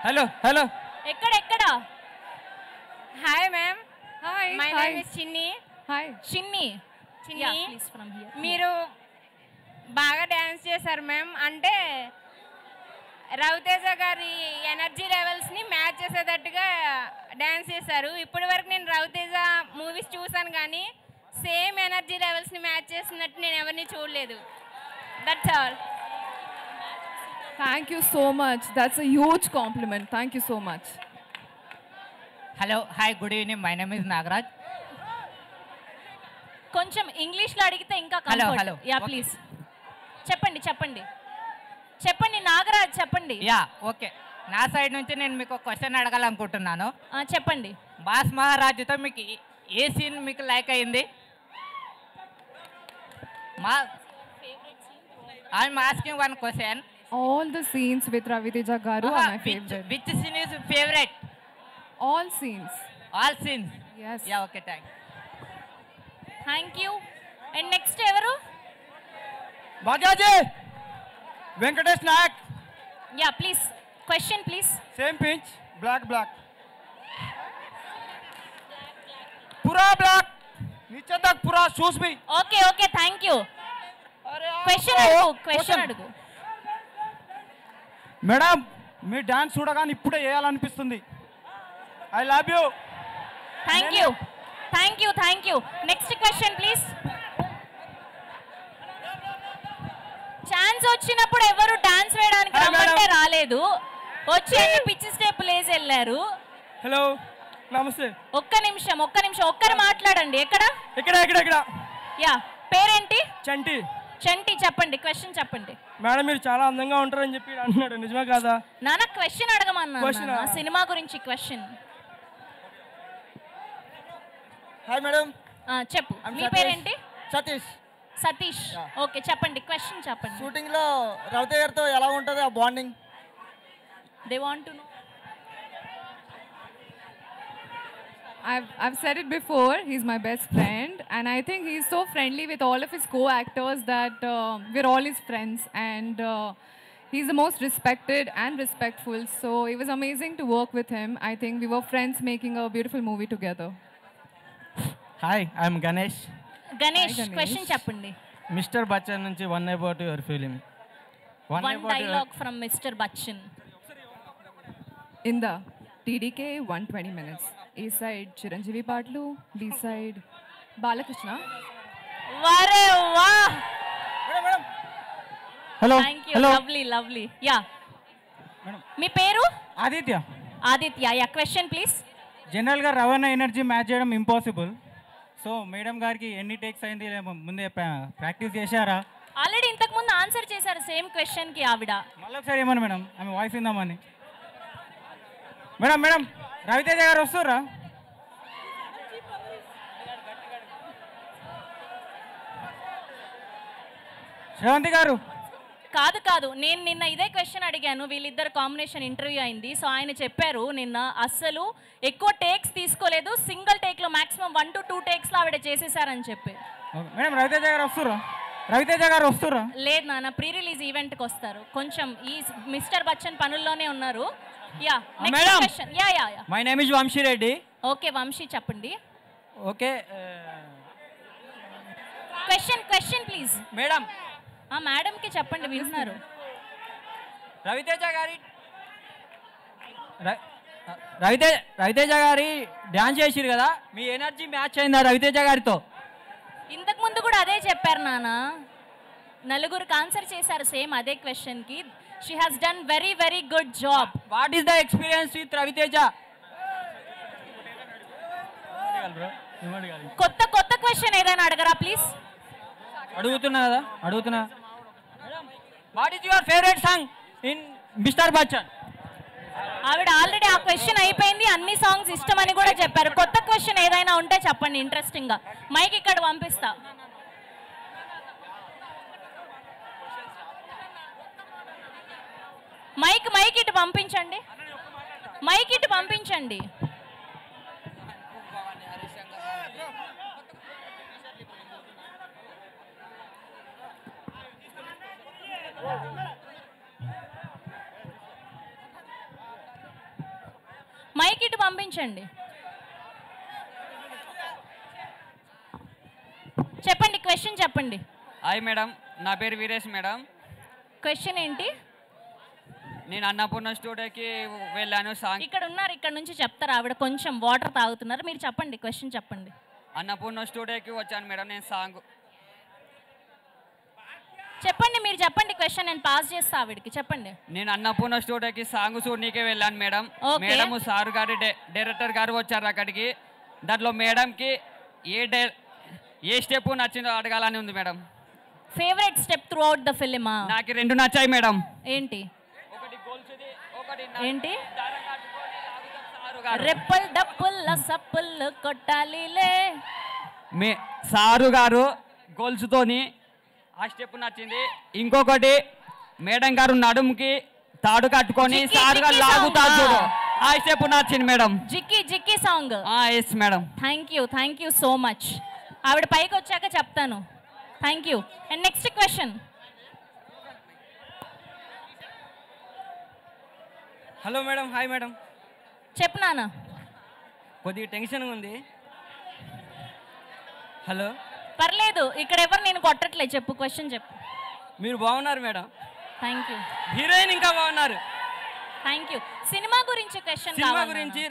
హలో హలో ఎక్కడ? Hi ma'am, hi. My name is చిన్ని. హాయ్. చిన్ని. మీరు బాగా డ్యాన్స్ చేశారు మ్యామ్. అంటే రవితేజ గారి ఎనర్జీ లెవెల్స్ని మ్యాచ్ చేసేటట్టుగా డ్యాన్స్ చేశారు. ఇప్పటి వరకు నేను రవితేజ మూవీస్ చూసాను కానీ సేమ్ ఎనర్జీ లెవెల్స్ని మ్యాచ్ చేసినట్టు నేను ఎవరిని చూడలేదు. That's all. Thank you so much. That's a huge compliment. Thank you so much. Hello hi good evening, my name is Nagaraj. కొంచెం ఇంగ్లీష్లో అడిగితే ఇంకా హలో యా ప్లీజ్ చెప్పండి నాగరాజ్ చెప్పండి. యా ఓకే, నా సైడ్ నుంచి నేను మీకు ఒక క్వశ్చన్ అడగాలనుకుంటున్నాను. చెప్పండి. బాస్ మహారాజుతో మీకు ఏ సీన్ మీకు లైక్ అయింది? I'm asking one question. All the scenes with Raviteja Garu are my favorite. Which scene is favorite? All scenes. All scenes? Yes. Yeah, okay, thank you. And next ఎవరు? Bhagyaji Venkatesh Nayak. Yeah please question please. Same pinch block పూరా block नीचे तक पूरा shoes भी. Okay thank you. Question అడుగు. Madam మీ dance చూడగానే ఇప్పుడే వేయాలనిపిస్తుంది. I love you. Thank you. Next question please. Chance వచ్చినప్పుడు ఎవరు డాన్స్ వేయడానికి రమ్మంటే రాలేదు, వచ్చి అన్ని పిచ్చి స్టెప్పులు వేసి వెళ్ళారు. హలో నమస్తే. ఒక్క నిమిషం ఒక్కరు మాట్లాడండి. ఎక్కడ? యా పేరేంటి? చంటి చెప్పండి, క్వశ్చన్ చెప్పండి. మేడం మీరు చాలా అందంగా ఉంటారని చెప్పి అంటున్నాడు, నిజమే కాదా? నాన్న క్వశ్చన్ అడగమన్నా, సినిమా గురించి క్వశ్చన్. Hi madam. చెప్పు, మీ పేరేంటి? సతీష్. ఓకే చెప్పండి, క్వశ్చన్ చెప్పండి. షూటింగ్ లో రవితేజ గారితో ఎలా ఉంటుంది ఆ bonding? They want to know. I've said it before, he's my best friend and I think he's so friendly with all of his co-actors that we're all his friends and he's the most respected and respectful, so it was amazing to work with him. I think we were friends making a beautiful movie together. Hi, I'm Ganesh. Question చెప్పండి. Mr. Bachchan నుంచి one about your film. One dialogue from Mr. Bachchan. In the TDK 120 minutes. A side Chiranjeevi పాటలు, B side Balakrishna. వరే వా. Hello. Thank you. Lovely. Yeah మీ పేరు? Aditya. Yeah question please. జనరల్గా రవాణా energy match చేయడం ఇంపాసిబుల్. సో మేడం గారికి ఎన్ని టేక్స్ అయింది, ముందే ప్రాక్టీస్ చేశారా? ఆల్రెడీ ఇంతకు ముందు ఆన్సర్ చేశారు సేమ్ క్వశ్చన్ కి ఆవిడ. మళ్ళీ ఒకసారి ఏమన్నా మేడం, ఆమె వాయిస్ ఇందామని. మేడం రవితేజ గారు వస్తుర్రా? శ్రవంతి గారు. కాదు నేను నిన్న ఇదే క్వశ్చన్ అడిగాను, వీళ్ళిద్దరు కాంబినేషన్ ఇంటర్వ్యూ అయింది. సో ఆయన చెప్పారు నిన్న అస్సలు ఎక్కువ టేక్స్ తీసుకోలేదు, సింగిల్ టేక్ లో మాక్సిమం 1 to 2 టేక్స్ లో ఆవిడ చేసేసారని చెప్పి. మేడం రవితేజ గారు వస్తుర్రా? లేదు నాన్న, ప్రీ రిలీజ్ ఈవెంట్ కి వస్తారు. కొంచెం ఈ మిస్టర్ బచ్చన్ పనుల్లోనే ఉన్నారు. Yeah next question. Yeah my name is Vamshi Reddy. Okay Vamshi చెప్పండి. Okay question please. Madam madam కి చెప్పండి, వింటున్నారు. రవితేజ గారి డాన్స్ చేసిరు కదా, మీ ఎనర్జీ మ్యాచ్ అయిందా రవితేజ గారితో? ఇంతకు ముందు కూడా అదే చెప్పారు నాన్న, నలుగురికి ఆన్సర్ చేశారు సేమ్ అదే క్వశ్చన్ కి. She has done very good job. What is the experience with Raviteja? కొత్త క్వశ్చన్ ఏదైనా అడగరా ప్లీజ్. అడుగుతున్నా. What is your favourite song in mister Bachchan? ఆవిడ ఆల్రెడీ ఆ క్వశ్చన్ అయిపోయింది, అన్ని సాంగ్స్ ఇష్టమని కూడా చెప్పారు. కొత్త క్వశ్చన్ ఏదైనా ఉంటే చెప్పండి ఇంట్రెస్టింగ్ గా. మైక్ ఇక్కడ పంపిస్తా. మైక్ ఇటు పంపించండి, మైక్ ఇటు పంపించండి. మైక్ ఇటు పంపించండి. చెప్పండి, క్వశ్చన్ చెప్పండి. హాయ్ మేడం, నా పేరు వీరేష్ మేడం. క్వశ్చన్ ఏంటి? నేను అన్నపూర్ణ స్టూడియోకి వెళ్ళాను. సాంగ్ ఇక్కడ ఉన్నారు, ఇక్కడ నుంచి చెప్తారు. ఆవిడ కొంచెం వాటర్ తాగుతున్నారు. మీరు చెప్పండి, క్వశ్చన్ చెప్పండి. అన్నపూర్ణ స్టూడియోకి వచ్చాను మేడం. నేను సాంగ్ చెప్పండి, మీరు చెప్పండి క్వశ్చన్. నేను పాస్ చేస్తా ఆవిడకి. చెప్పండి. నేను అన్నపూర్ణ స్టూడియోకి సాంగ్ చూడనీకే వెళ్ళాను మేడం. మేడం సార్ గారి డైరెక్టర్ గారు వచ్చారు అక్కడికి. దాంట్లో మేడంకి ఏ స్టెప్ నచ్చిందో అడగాలని ఉంది madam. Favourite step through out the film? నాకు 2 నచ్చాయి మేడం. ఏంటి? ఏంటి? రెప్పల్ డప్పుల్ల సప్పుల్ కొట్టాలిలే. సారు గారు గోల్స్తోని ఆ స్టెప్ నచ్చింది. ఇంకొకటి మేడం గారు నడుముకి తాడు కట్టుకొని సారు గారు లాగుతారు చూడు, ఆ స్టెప్ నచ్చింది madam. Jikki song. Yes madam. Thank you so much. ఆవిడ పైకి వచ్చాక చెప్తాను. Thank you. And next question. Hello madam. Hi madam. చెప్పు నాన్న. కొద్దిగా టెన్షన్ ఉంది. హలో. పర్లేదు, ఇక్కడ ఎవరు నేను కొట్టట్లేదు. చెప్పు, క్వశ్చన్ చెప్పు. మీరు బాగున్నారు మేడం. Thank you. హీరోయిన్ ఇంకా బాగున్నారు. Thank you. సినిమా గురించి క్వశ్చన్. సినిమా గురించి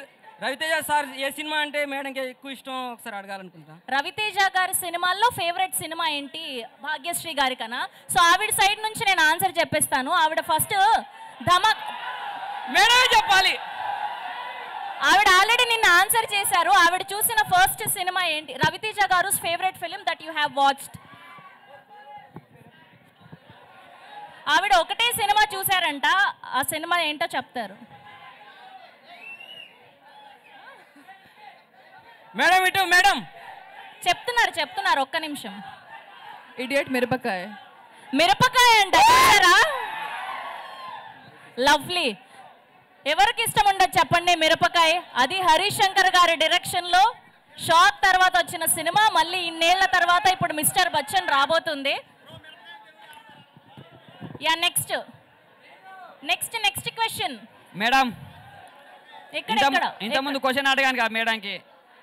రవితేజ సార్ ఏ సినిమా అంటే మేడంకి ఎక్కువ ఇష్టం ఒకసారి అడగాలనుకుంటా. రవితేజ గారి సినిమాల్లో ఫేవరెట్ సినిమా ఏంటి? భాగ్యశ్రీ గారి కన్నా. సో ఆవిడ సైడ్ నుంచి నేను ఆన్సర్ చెప్పేస్తాను. ఆవిడ ఫస్ట్ ధమాక్ మేడమే చెప్పాలి. ఆవిడ ఆల్రెడీ నిన్న ఆన్సర్ చేశారు. ఆవిడ చూసిన ఫస్ట్ సినిమా ఏంటి? రవితేజ గారు favourite film that you have watched. ఆవిడ ఒకటే సినిమా చూసారంట. ఆ సినిమా ఏంటో చెప్తారు. మేడం ఇటు మేడం. చెప్తున్నారు ఒక్క నిమిషం. ఇడియట్ మిరపకాయ. మిరపకాయ అంట. చూసారా? లవ్లీ. ఎవరికి ఇష్టం ఉండదు చెప్పండి మిరపకాయ? అది హరీష్ శంకర్ గారి డైరెక్షన్లో షాక్ తర్వాత వచ్చిన సినిమా. మళ్ళీ ఇన్నేళ్ల తర్వాత ఇప్పుడు మిస్టర్ బచ్చన్ రాబోతుంది. Yeah next question madam. ఇక్కడ ఇంతకుముందు క్వశ్చన్ అడిగాను కదా మేడంకి,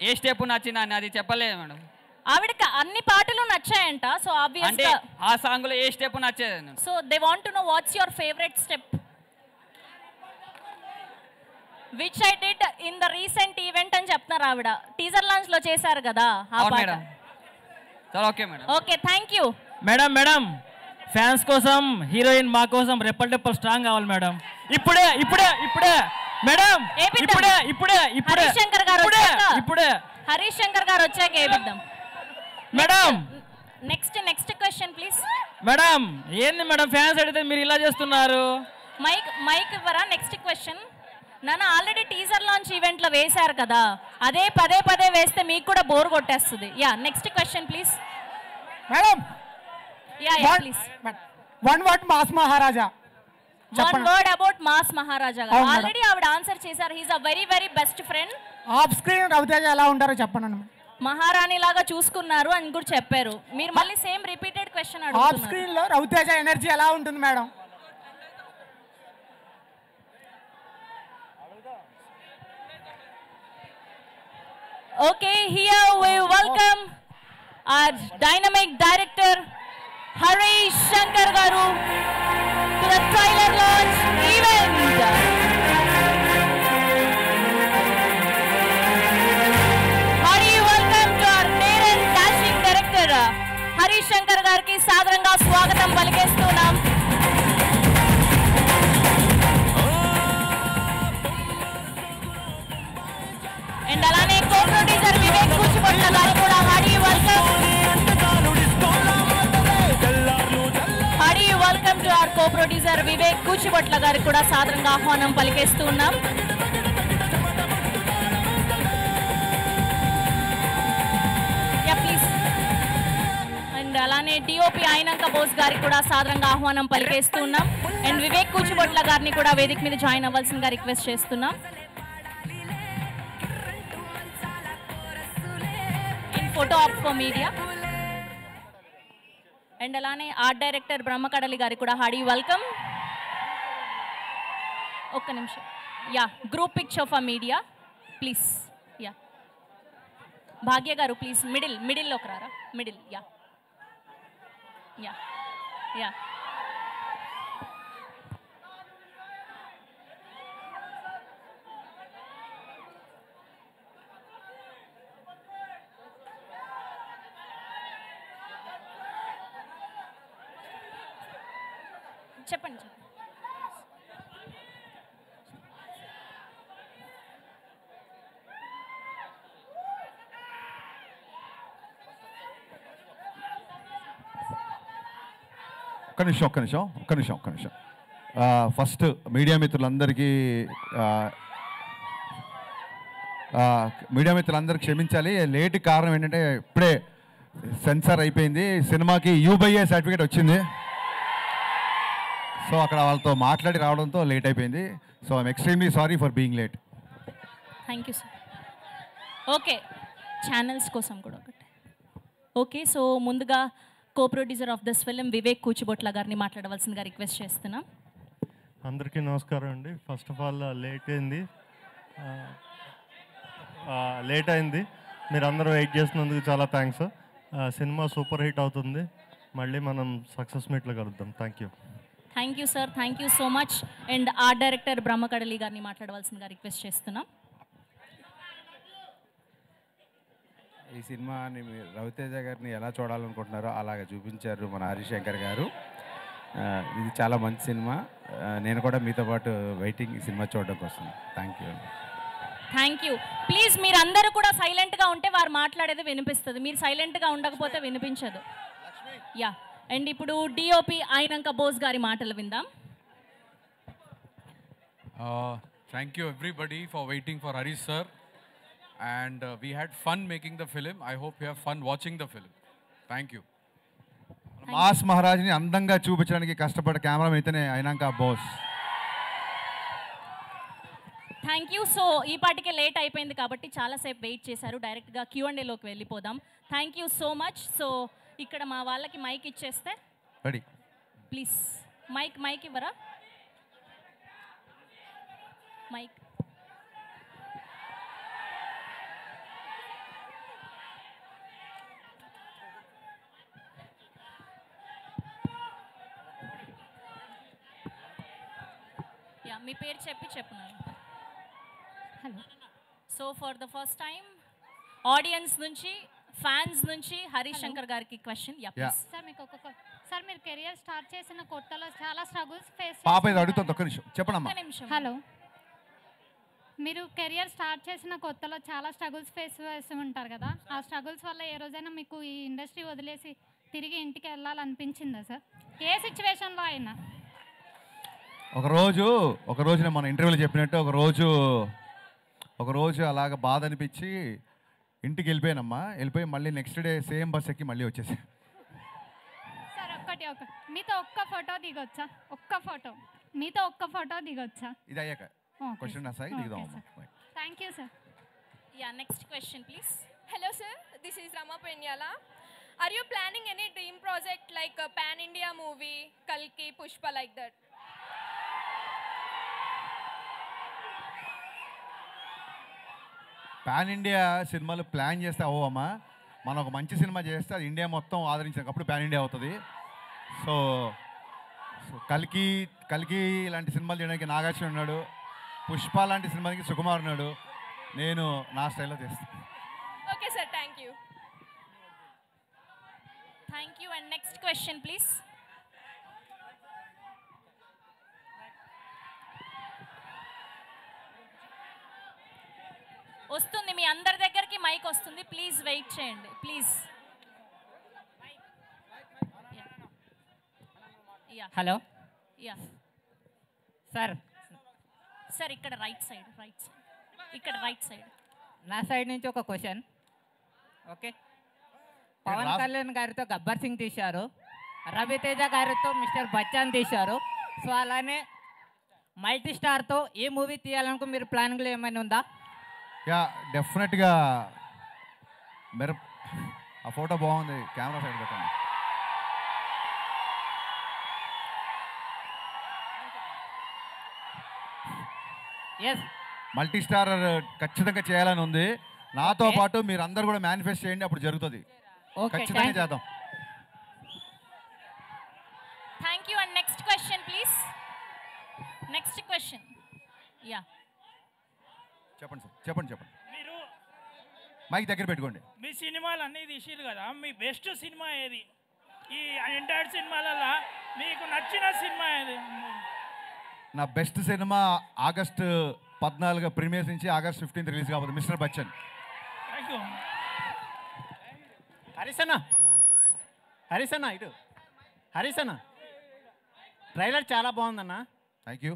ఏ స్టెప్ నచ్చిందని, అది చెప్పలేదు మేడం. ఆవిడకి అన్ని పాటలు నచ్చాయంట. సో ఆబ్వియస్గా ఆ సాంగ్ లో ఏ స్టెప్ నచ్చేది. So they want to know what's your favourite step which I did in the recent event అని చెప్తున్నారు. ఆవిడ టీజర్ లాంచ్ లో చేశారు కదా ఆ పాట. Okay madam. Okay, thank you madam. Fans కోసం, హీరోయిన్ మా కోసం రెప్పల్ స్ట్రాంగ్ కావాలి మేడం. ఇప్పుడే మేడం. ఇప్పుడే హరీష్ శంకర్ గారు వచ్చాక ఏపిద్దాం madam. Next question please. Madam ఏంది మేడం, ఫ్యాన్స్ అడిగితే మీరు ఇలా చేస్తున్నారు? మైక్ ఇవ్వరా? Next question. నన్ను ఆల్రెడీ టీజర్ లాంచ్ ఈవెంట్ లో వేశారు కదా, అదే పదే వేస్తే మీకు కూడా బోర్ కొట్టేస్తుంది. Yeah next question please. Madam. Yeah please. One word mass Maharaja. One word about mass Maharaja garu. Already ఆవిడ ఆన్సర్ చేశారు. He's a very best friend. Off screen Ravi Teja ఎలా ఉంటారో చెప్పండి. మహారాణి లాగా చూసుకున్నారు అని కూడా చెప్పారు. మీరు మళ్ళీ సేమ్ రిపీటెడ్ క్వశ్చన్ అడుగుతున్నారు. ఆఫ్ స్క్రీన్ లో రవితేజ ఎనర్జీ ఎలా ఉంటుంది madam? Okay, here we welcome our dynamic director Harish Shankar garu to the trailer launch event. Hari welcome to our parent casting director Harish Shankar gariki సాదరంగా స్వాగతం పలికేస్తున్నాం. And అలానే కో-ప్రొడ్యూసర్ వివేక్ కూచిపొట్ల గారు కూడా hearty welcome to our co-producer producer Vivek Kuchibhotla గారికి కూడా సాదరంగా ఆహ్వానం పలికేస్తూ ఉన్నాం. Please. And అలానే డిఓపి అయినంక బోస్ గారికి కూడా సాదరంగా ఆహ్వానం పలికేస్తూ ఉన్నాం. అండ్ వివేక్ కూచిబొట్ల గారిని కూడా వేదిక మీద జాయిన్ అవ్వాల్సిందిగా రిక్వెస్ట్ చేస్తున్నాం. In photo op for media. And అలానే ఆర్ట్ డైరెక్టర్ బ్రహ్మకడలి గారికి కూడా హార్డీ వెల్కమ్. ఒక్క నిమిషం. Yeah, group picture for media please. Yeah, Bhagya garu please మిడిల్లోకి రారా. మిడిల్. Yeah yeah yeah. చెప్పండి. ఒక్క నిమిషం. ఫస్ట్ మీడియా మిత్రులందరికీ క్షమించాలి. లేట్ కారణం ఏంటంటే ఇప్పుడే సెన్సార్ అయిపోయింది, సినిమాకి UBA సర్టిఫికేట్ వచ్చింది. సో అక్కడ వాళ్ళతో మాట్లాడి రావడంతో లేట్ అయిపోయింది. So I'm extremely sorry for being late. Thank you sir. Okay, channels కోసం కూడా ఒకటి. ఓకే, సో ముందుగా co producer of this film Vivek Kuchibotla గారిని మాట్లాడవలసిందిగా రిక్వెస్ట్ చేస్తున్నాం. అందరికీ నమస్కారం అండి. ఫస్ట్ ఆఫ్ ఆల్ లేట్ అయింది. మీరు అందరూ వెయిట్ చేసినందుకు చాలా థ్యాంక్స్. సినిమా సూపర్ హిట్ అవుతుంది. మళ్ళీ మనం సక్సెస్ మీట్లో కలుద్దాం. Thank you. Thank you sir. Thank you so much. And art director Brahmakadali గారిని మాట్లాడవలసిందిగా రిక్వెస్ట్ చేస్తున్నాం. ఈ సినిమాని రవితేజ గారిని ఎలా చూడాలనుకుంటున్నారో అలాగే చూపించారు మన హరిశంకర్ గారు. ఇది చాలా మంచి సినిమా. నేను కూడా మీతో పాటు వెయిటింగ్ ఈ సినిమా చూడడం కోసం. Thank you. Thank you. Please మీరు అందరూ కూడా సైలెంట్గా ఉంటే వారు మాట్లాడేది వినిపిస్తుంది. మీరు సైలెంట్గా ఉండకపోతే వినిపించదు. యా. అండ్ ఇప్పుడు డిఓపి అయినంక బోస్ గారి మాటలు విందాం. Thank you everybody for waiting for Harish sir. And we had fun making the film. I hope you have fun watching the film. Thank you. Mass మహారాజ్ని అందంగా చూపించడానికి కష్టపడే కెమెరామెన్ ఇతనే అయినాక బోస్. Thank you. సో ఈ పాటికే లేట్ అయిపోయింది కాబట్టి చాలాసేపు వెయిట్ చేశారు. డైరెక్ట్గా Q&Aలోకి వెళ్ళిపోదాం. Thank you so much. So ఇక్కడ మా వాళ్ళకి మైక్ ఇచ్చేస్తే రెడీ ప్లీజ్. మైక్ ఇవ్వరా? మైక్. మీ పేరు చెప్పున్నారు. Hello. So for the first time audience నుంచి, ఫ్యాన్స్ నుంచి హరీష్ శంకర్ గారికి క్వశ్చన్. సార్ మీకు సార్ మీరు కెరియర్ స్టార్ట్ చేసిన కొత్తలో చాలా స్ట్రగుల్స్ ఫేస్ పాప ఇది అడుగుతుంది. ఒక్క నిమిషం చెప్పండమ్మా. హలో. మీరు కెరియర్ స్టార్ట్ చేసిన కొత్తలో చాలా స్ట్రగుల్స్ ఫేస్ చేస్తూ ఉంటారు కదా. ఆ స్ట్రగుల్స్ వల్ల ఏ రోజైనా మీకు ఈ ఇండస్ట్రీ వదిలేసి తిరిగి ఇంటికి వెళ్ళాలనిపించిందా సార్? ఏ సిచ్యువేషన్లో అయినా? ఒకరోజు నేను మన ఇంటర్వ్యూలో చెప్పినట్టు ఒకరోజు అలాగ బాధ అనిపించి ఇంటికి వెళ్ళిపోయి మళ్ళీ నెక్స్ట్ డే సేమ్ బస్ ఎక్కి మళ్ళీ వచ్చేసి. సార్ మీతో ఒక్క ఫోటో దిగొచ్చా? మీతో ఒక్క ఫోటో దిగొచ్చా? ఇది అయ్యాక క్వశ్చన్ అసాయి దిగుదాం. Thank you sir. Yeah, next question please. Hello sir, this is Rama Penyala. Are you planning any dream project like a pan India movie, Kalki, Pushpa, like that? Pan India సినిమాలు plan చేస్తే అవ్వమ్మా. మనం ఒక మంచి cinema చేస్తే అది India మొత్తం ఆదరించినప్పుడు pan India అవుతుంది. So కల్కి లాంటి సినిమాలు చేయడానికి నాగార్జున ఉన్నాడు, పుష్ప లాంటి సినిమాకి సుకుమార్ ఉన్నాడు. నేను నా స్టైల్లో చేస్తాను. Okay sir, thank you. Thank you. And next question please. వస్తుంది, మీ అందరి దగ్గరికి మైక్ వస్తుంది. ప్లీజ్ వెయిట్ చేయండి please. Hello yeah sir sir ఇక్కడ రైట్ సైడ్ ఇక్కడ రైట్ సైడ్ నా సైడ్ నుంచి ఒక క్వశ్చన్. ఓకే, పవన్ కళ్యాణ్ గారితో గబ్బర్ సింగ్ తీశారు, రవితేజ గారితో మిస్టర్ బచ్చన్ తీశారు. సో అలానే మల్టీ స్టార్తో ఏ మూవీ తీయాలనుకో మీరు ప్లానింగ్లో ఏమైనా ఉందా? యా డెఫినెట్గా ఆ ఫోటో బాగుంది, కెమెరా సైడ్ పెట్టండి. ఎస్, మల్టీ స్టార్ ఖచ్చితంగా చేయాలని ఉంది. నాతో పాటు మీరు అందరు కూడా మేనిఫెస్ట్ చేయండి, అప్పుడు జరుగుతుంది. ఖచ్చితంగా చేద్దాం. Thank you. And next question please. Next question. Yeah చెప్పండి సార్, చెప్పండి. మీరు మైక్ దగ్గర పెట్టుకోండి. మీ సినిమాలు అన్నీ తీసిరు కదా, మీ బెస్ట్ సినిమా ఏది? ఈ ఎంటైర్ సినిమాలలో మీకు నచ్చిన సినిమా ఏది? నా బెస్ట్ సినిమా ఆగస్టు 14 ప్రీమియర్స్ నుంచి ఆగస్ట్ 15 రిలీజ్ కాబోతుంది, mister Bachchan. Thank you. Harish అన్న ఇటు హరీష్ అన్న, ట్రైలర్ చాలా బాగుందన్న. Thank you.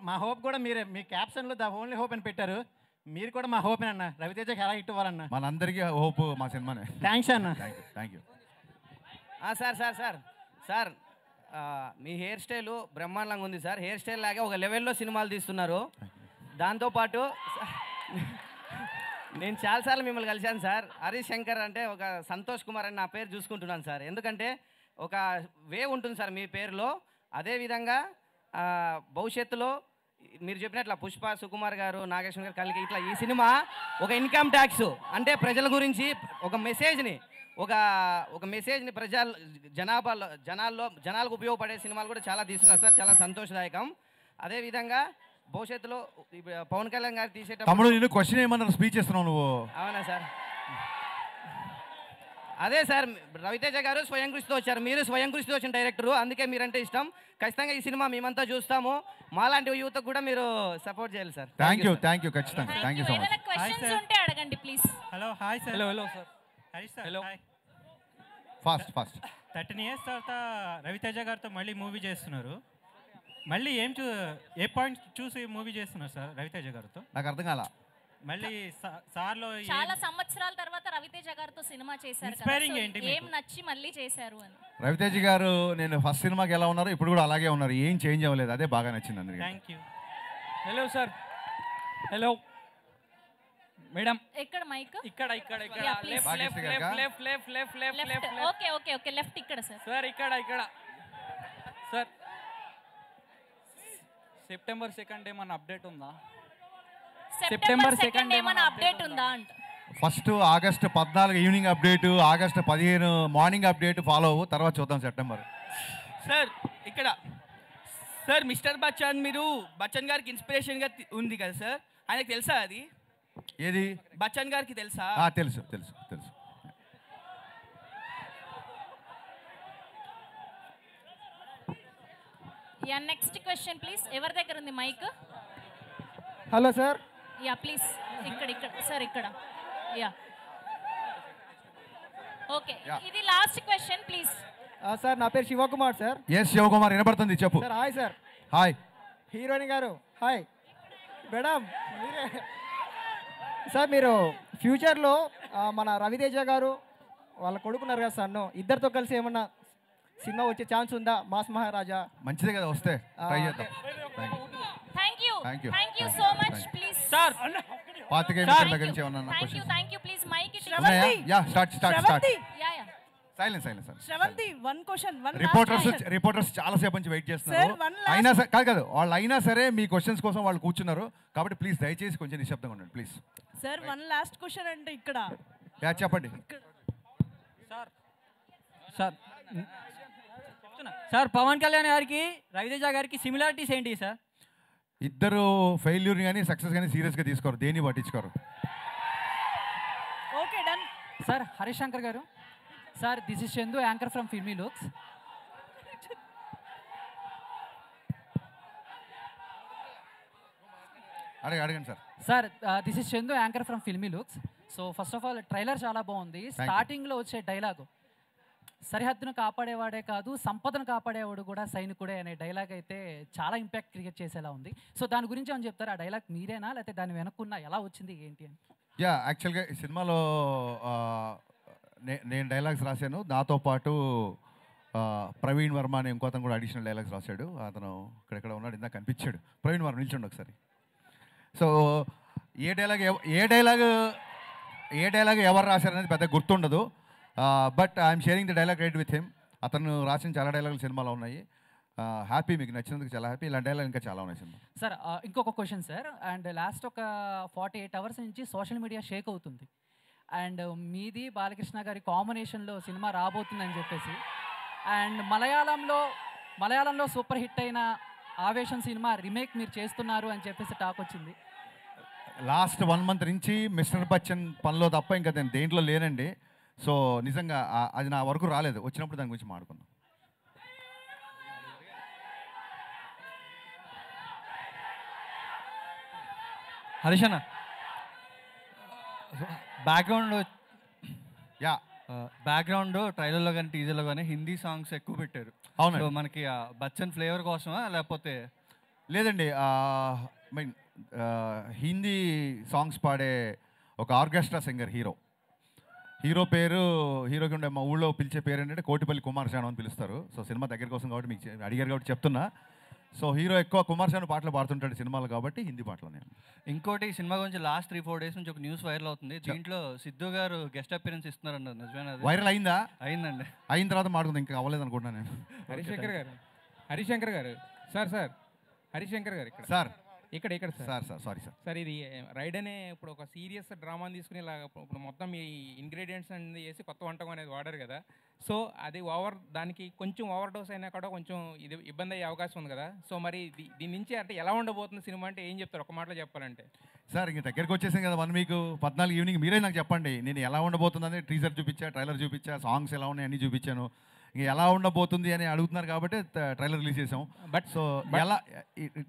మా హోప్ కూడా మీరే, మీ క్యాప్షన్లో ద ఓన్లీ హోప్ అని పెట్టారు. మీరు కూడా మా హోప్ అన్న, రవితేజకి ఎలా హిట్ ఇవ్వాలన్న. మనందరికీ హోప్ మా సినిమానే. థ్యాంక్స్ అన్న. Thank you. Sir me hair style బ్రహ్మాండంగా ఉంది సార్. హెయిర్ స్టైల్ లాగా ఒక లెవెల్లో సినిమాలు తీస్తున్నారు. దాంతోపాటు నేను చాలాసార్లు మిమ్మల్ని కలిశాను సార్. హరీష్ శంకర్ అంటే ఒక సంతోష్ కుమార్ అని నా పేరు చూసుకుంటున్నాను సార్. ఎందుకంటే ఒక వే ఉంటుంది సార్ మీ పేరులో. అదేవిధంగా భవిష్యత్తులో మీరు చెప్పినట్ల పుష్ప, సుకుమార్ గారు, నాగేశ్వర గారు, కలిగి ఇట్లా ఈ సినిమా ఒక ఇన్కమ్ ట్యాక్స్ అంటే ప్రజల గురించి ఒక మెసేజ్ని జనాలకు ఉపయోగపడే సినిమాలు కూడా చాలా తీస్తున్నారు సార్. చాలా సంతోషదాయకం. అదేవిధంగా భవిష్యత్తులో పవన్ కళ్యాణ్ గారు తీసేటప్పుడు తమ్ముడు నేను క్వశ్చన్ ఏమన్నా స్పీచ్ ఇస్తున్నావు నువ్వు? అవునా సార్? అదే సార్, రవితేజ గారు స్వయం కృషితో వచ్చారు, మీరు స్వయం కృషితో వచ్చిన డైరెక్టరు, అందుకే మీరంటే ఇష్టం. ఖచ్చితంగా ఈ సినిమా మేమంతా చూస్తాము. మాలాంటి యూత్ కూడా మీరు సపోర్ట్ చేయాలి సార్. థ్యాంక్ యూ ఖచ్చితంగా. Thank you so much. Questions ఉంటే అడగండి please. Hello hi sir. Hello sir. Harish sir. Hello. Fast 13 years తర్వాత రవితేజ గారితో మళ్ళీ మూవీ చేస్తున్నారు. మళ్ళీ ఏ పాయింట్ చూసి మూవీ చేస్తున్నారు సార్ రవితేజ గారితో? నాకు అర్థం కాల. మళ్ళీ సార్లో చాలా సంవత్సరాల తర్వాత రవితేజ గారితో సినిమా చేశారు కదా, ఇన్స్పైరింగ్ సో ఏంటి ఏం నచ్చి మళ్ళీ చేశారు అని? రవితేజ గారు నేను ఫస్ట్ సినిమాకి ఎలా ఉన్నారో ఇప్పుడు కూడా అలాగే ఉన్నారు, ఏం చేంజ్ అవ్వలేదు. అదే బాగా నచ్చింది అందరికీ. Thank you. Hello sir. Hello madam. ఎక్కడ మైక్? ఇక్కడ లెఫ్ట్. ఓకే లెఫ్ట్ ఇక్కడ సార్. సార్ ఇక్కడ సార్. సెప్టెంబర్ 2 ఏమన్నా అప్డేట్ ఉందా? సెప్టెంబర్ 2 ఏమన్నా అప్డేట్ ఉందా అంట. First August 14 evening update, August 15 morning update follow అవ్వు, తర్వాత చూద్దాం సెప్టెంబర్. సార్ ఇక్కడ సార్ మిస్టర్ బచ్చన్, మీరు బచ్చన్ గారికి ఇన్స్పిరేషన్గా ఉంది కదా సార్, ఆయనకు తెలుసా అది? ఏది? బచ్చన్ గారికి తెలుసా? తెలుసు. Yeah next question please. ఎవరి దగ్గర ఉంది mike? Hello sir. Yeah please ఇక్కడ సార్ ఇక్కడ. యా ఓకే, ఇది లాస్ట్ క్వశ్చన్ ప్లీజ్. సార్ నా పేరు శివకుమార్ సార్. ఎస్ శివకుమార్, వినపడుతుంది, చెప్పు. Sir hi sir. Hi. Heroine garu hi. Madam sir, మీరు ఫ్యూచర్లో మన రవితేజ గారు వాళ్ళ కొడుకున్నారు కదా సార్, ఇద్దరితో కలిసి ఏమన్నా సినిమా వచ్చే ఛాన్స్ ఉందా? మాస్ మహారాజా. మంచిదే కదా, వస్తే ట్రై చేద్దాం. Thank you so much please sir. పాతికే దగ్గర నుంచి ఏమన్నా thank you please mic start. Silence sir. Sravanthi one question. Reporters చాలా సేపు నుంచి వెయిట్ చేస్తున్నారు. అయినా సరే కాదు వాళ్ళు అయినా సరే మీ క్వశ్చన్స్ కోసం వాళ్ళు కూర్చున్నారు, కాబట్టి ప్లీజ్ దయచేసి కొంచెం నిశ్శబ్దంగా ఉండండి please. Sir one last question అంటే ఇక్కడ. చెప్పండి సార్. పవన్ కళ్యాణ్ గారికి రవితేజ గారికి సిమిలారిటీస్ ఏంటి సార్? ఇద్దరు ఫెయిల్యూర్ కానీ సక్సెస్ కానీ సీరియస్గా తీసుకోరు, దేన్ని పట్టించుకోరు. Okay done. Sir Harish Shankar garu. Sir this is Chandu, anchor from Filmy Looks. అడగండి సార్. Sir this is Chandu, anchor from Filmy Looks. So first of all trailer చాలా బాగుంది. స్టార్టింగ్లో వచ్చే డైలాగు సరిహద్దును కాపాడేవాడే కాదు సంపదను కాపాడేవాడు కూడా సైనికుడే అనే డైలాగ్ అయితే చాలా ఇంపాక్ట్ క్రియేట్ చేసేలా ఉంది. సో దాని గురించి ఏమని చెప్తారు? ఆ డైలాగ్ మీరేనా లేకపోతే దాని వెనక్కున్న ఎలా వచ్చింది ఏంటి అని? యా, యాక్చువల్గా ఈ సినిమాలో నేను డైలాగ్స్ రాశాను. నాతో పాటు ప్రవీణ్ వర్మ అనే ఇంకో అతను కూడా అడిషనల్ డైలాగ్స్ రాశాడు. అతను ఇక్కడెక్కడ ఉన్నాడు, ఇందాక కనిపించాడు. ప్రవీణ్ వర్మ నిల్చండి ఒకసారి. సో ఏ డైలాగ్ ఎవరు రాశారనేది పెద్ద గుర్తుండదు. But I'm sharing the dialogue right with him. అతను రాసిన చాలా డైలాగులు సినిమాలో ఉన్నాయి. హ్యాపీ, మీకు నచ్చినందుకు చాలా హ్యాపీ. ఇలాంటి డైలాగ్ ఇంకా చాలా ఉన్నాయి సినిమా. సార్ ఇంకొక క్వశ్చన్ సార్. అండ్ లాస్ట్ ఒక 48 అవర్స్ నుంచి సోషల్ మీడియా షేక్ అవుతుంది. అండ్ మీది బాలకృష్ణ గారి కాంబినేషన్లో సినిమా రాబోతుందని చెప్పేసి, అండ్ మలయాళంలో సూపర్ హిట్ అయిన ఆవేశం సినిమా రీమేక్ మీరు చేస్తున్నారు అని చెప్పేసి టాక్ వచ్చింది. లాస్ట్ 1 month నుంచి మిస్టర్ బచ్చన్ పనిలో తప్ప ఇంకా నేను దేంట్లో లేనండి. సో నిజంగా అది నా వరకు రాలేదు. వచ్చినప్పుడు దాని గురించి మాట్లాడుకుందాం. హరీష్ అన్న, బ్యాక్గ్రౌండ్ ట్రైలర్లో కానీ టీజర్లో కానీ హిందీ సాంగ్స్ ఎక్కువ పెట్టారు. అవును, మనకి బచ్చన్ ఫ్లేవర్ కోసమా లేకపోతే? లేదండి, మీన్ హిందీ సాంగ్స్ పాడే ఒక ఆర్కెస్ట్రా సింగర్ హీరోకి ఉండే మా ఊళ్ళో పిలిచే పేరు ఏంటంటే కోటిపల్లి కుమార్ శాను అని పిలుస్తారు. సో సినిమా దగ్గర కోసం కాబట్టి మీకు అడిగారు కాబట్టి చెప్తున్నా. సో హీరో ఎక్కువ కుమార్ శాను పాటలు పాడుతుంటాడు సినిమాలు కాబట్టి హిందీ పాటలు. నేను ఇంకోటి సినిమా గురించి లాస్ట్ 3-4 days నుంచి ఒక న్యూస్ వైరల్ అవుతుంది. దీంట్లో సిద్ధు గారు గెస్ట్ అపియరెన్స్ ఇస్తున్నారన్నారు, నిజమేనా? వైరల్ అయిందా? అయిందండి. అయిన తర్వాత మాట్లాడుకుందాం, ఇంకా అవ్వలేదు అనుకుంటున్నాను నేను. హరిశంకర్ గారు సార్ హరిశంకర్ గారు ఇక్కడ సార్ ఇది రైడ్ అనే ఇప్పుడు ఒక సీరియస్ డ్రామాని తీసుకుని ఇలా ఇప్పుడు మొత్తం ఈ ఇంగ్రీడియంట్స్ అనేది వేసి కొత్త వంటకం అనేది వాడారు కదా. సో అది దానికి కొంచెం ఓవర్ డోస్ అయినా కూడా కొంచెం ఇది ఇబ్బంది అయ్యే అవకాశం ఉంది కదా. సో మరి దీని నుంచి అంటే ఎలా ఉండబోతుంది సినిమా అంటే ఏం చెప్తారు ఒక మాటలో చెప్పాలంటే? సార్ ఇంక దగ్గరికి వచ్చేసాం కదా 1 week 14 ఈవినింగ్ మీరే నాకు చెప్పండి. నేను ఎలా ఉండబోతుందని టీజర్ చూపించా, ట్రైలర్ చూపించా, సాంగ్స్ ఎలా ఉన్నాయి అన్నీ చూపించాను. ఇంక ఎలా ఉండబోతుంది అని అడుగుతున్నారు కాబట్టి ట్రైలర్ రిలీజ్ చేసాం. బట్ సో ఎలా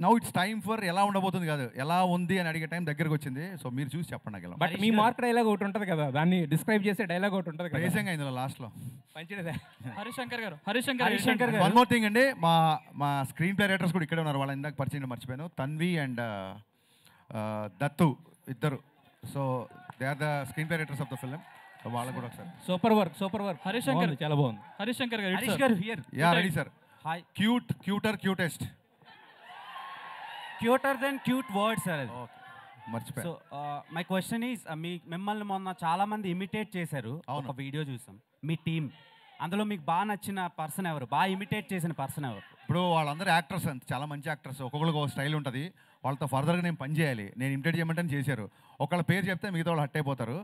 నౌ ఇట్స్ టైమ్ ఫర్ ఎలా ఉండబోతుంది కాదు, ఎలా ఉంది అని అడిగే టైం దగ్గరకు వచ్చింది. సో మీరు చూసి చెప్పండి నాకు. బట్ మీ మార్క్ డైలాగ్ ఒకటి ఉంటుంది కదా, దాన్ని డిస్క్రైబ్ చేసే డైలాగ్ ఒకటి ఉంటుంది కదా, రేసంగా ఇందులో లాస్ట్లో మంచిదే. హరిశంకర్ గారు వన్ మోర్ థింగ్ అండి, మా స్క్రీన్ ప్లే రైటర్స్ కూడా ఇక్కడే ఉన్నారు. వాళ్ళ ఇందాక పరిచయం మర్చిపోయాను, తన్వి అండ్ దత్తు ఇద్దరు. So they are the screenplay writers of the film. వాళ్ళకు కూడా ఒకసారి సూపర్ వర్క్ హరిశంకర్ చాలా బాగుంది. Harishankar garu here. Yeah ready sir. Hi. Cutest cuter then cute word sir అది. మర్చిపోయా. సో మై క్వశ్చన్ ఈజ్ మిమ్మల్ని మొన్న చాలా మంది ఇమిటేట్ చేశారు. ఒక వీడియో చూసాం మీ టీం. అందులో మీకు బాగా నచ్చిన పర్సన్ ఎవరు, బాగా ఇమిటేట్ చేసిన పర్సన్ ఎవరు? ఇప్పుడు వాళ్ళందరూ యాక్టర్స్, అంత చాలా మంచి యాక్టర్స్, ఒక్కొక్కరికి ఒక స్టైల్ ఉంటుంది. వాళ్ళతో ఫర్దర్గా నేను పని చేయాలి. నేను ఇమిటేట్ చేయమంటే చేశారు. ఒకళ్ళ పేరు చెప్తే మిగతా వాళ్ళు హట్ అయిపోతారు.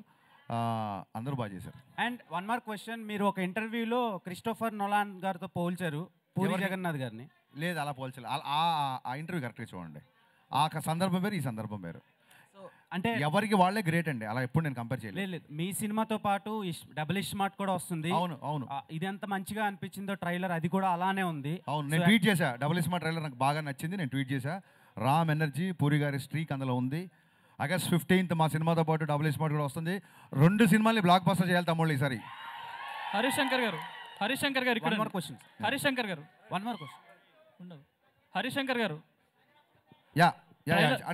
అందరూ బాగా చేశారు. అండ్ 1 more క్వశ్చన్, మీరు ఒక ఇంటర్వ్యూలో క్రిస్టోఫర్ నోలాన్ గారితో పోల్చారు పూరి జగన్నాథ్ గారిని. లేదు, అలా పోల్చలేదు. ఆ ఇంటర్వ్యూ కరెక్ట్గా చూడండి. ఆ సందర్భం వేరు, ఈ సందర్భం వేరు. సో అంటే ఎవరికి వాళ్ళే గ్రేట్ అండి, అలా ఎప్పుడు నేను కంపేర్ చేయలేదు. లేదు, మీ సినిమాతో పాటు డబుల్ స్మార్ట్ కూడా వస్తుంది. అవును. ఇది ఎంత మంచిగా అనిపించిందో ట్రైలర్, అది కూడా అలానే ఉంది. అవును, నేను ట్వీట్ చేశా. డబుల్ స్మార్ట్ ట్రైలర్ నాకు బాగా నచ్చింది, నేను ట్వీట్ చేశా. రామ్ ఎనర్జీ, పూరి గారి స్ట్రీక్ అందులో ఉంది. August 15th మా సినిమాతో పాటు డబుల్ స్మార్ట్ కూడా వస్తుంది. 2 సినిమాల్ని బ్లాక్ బస్టర్ చేయాలి తమ్ముళ్ళు ఈసారి. హరిశంకర్ గారు ఇక్కడ One more question. హరిశంకర్ గారు One more question. ఉండదు. హరిశంకర్ గారు యా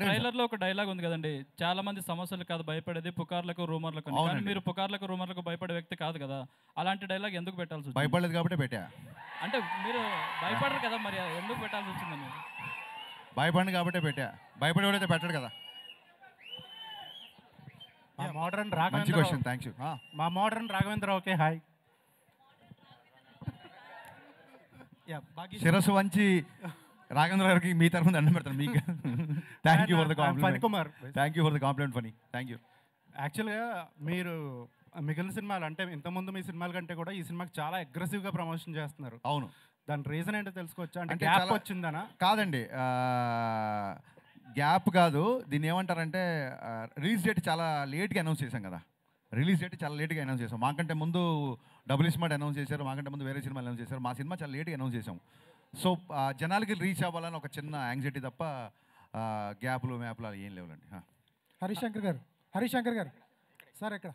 ట్రైలర్లో ఒక డైలాగ్ ఉంది కదండి, చాలా మంది సమస్యలు కాదు భయపడేది, పుకార్లకు రూమర్లకు. కానీ మీరు పుకార్లకు రూమర్లకు భయపడే వ్యక్తి కాదు కదా, అలాంటి డైలాగ్ ఎందుకు పెట్టాల్సి వచ్చింది? భయపడలేదు కాబట్టి పెట్టా. అంటే మీరు భయపడరు కదా, మరి ఎందుకు పెట్టాల్సి వచ్చిందని? భయపడింది కాబట్టి పెట్టా. భయపడేవాడైతే పెట్టాడు కదా. మా మోడర్న్ మంచి క్వశ్చన్, థ్యాంక్ యూ. మా మోడర్న్ రాఘవేంద్ర ఓకే హాయ్. శిరస్సు వంచి రాఘవేంద్ర గారికి మీ తరఫున దండం పెడతాను మీకు. Thank you for the compliment. Thank you for the compliment funny. Thank you. యాక్చువల్గా మీరు మిగిలిన సినిమాలు అంటే ఇంతకుముందు మీ సినిమాల కంటే కూడా ఈ సినిమాకి చాలా అగ్రెసివ్గా ప్రమోషన్ చేస్తున్నారు. అవును, దాని రీజన్ ఏంటో తెలుసుకోవచ్చా? అంటే గ్యాప్ వచ్చిందనా? కాదండి, గ్యాప్ కాదు. దీన్ని ఏమంటారంటే రిలీజ్ డేట్ చాలా లేట్గా అనౌన్స్ చేశాం కదా. రిలీజ్ డేట్ చాలా లేట్గా అనౌన్స్ చేసాం. మాకంటే ముందు డబుల్ స్మార్ట్ అనౌన్స్ చేశారు, మాకంటే ముందు వేరే సినిమాలు అనౌన్స్ చేశారు. మా సినిమా చాలా లేట్గా అనౌన్స్ చేసాం. సో జనాలకి రీచ్ అవ్వాలని ఒక చిన్న యాంగ్జైటీ తప్ప గ్యాప్లు మ్యాప్లు అలా ఏం లేవులండి. హరిశంకర్ గారు సార్ ఇక్కడ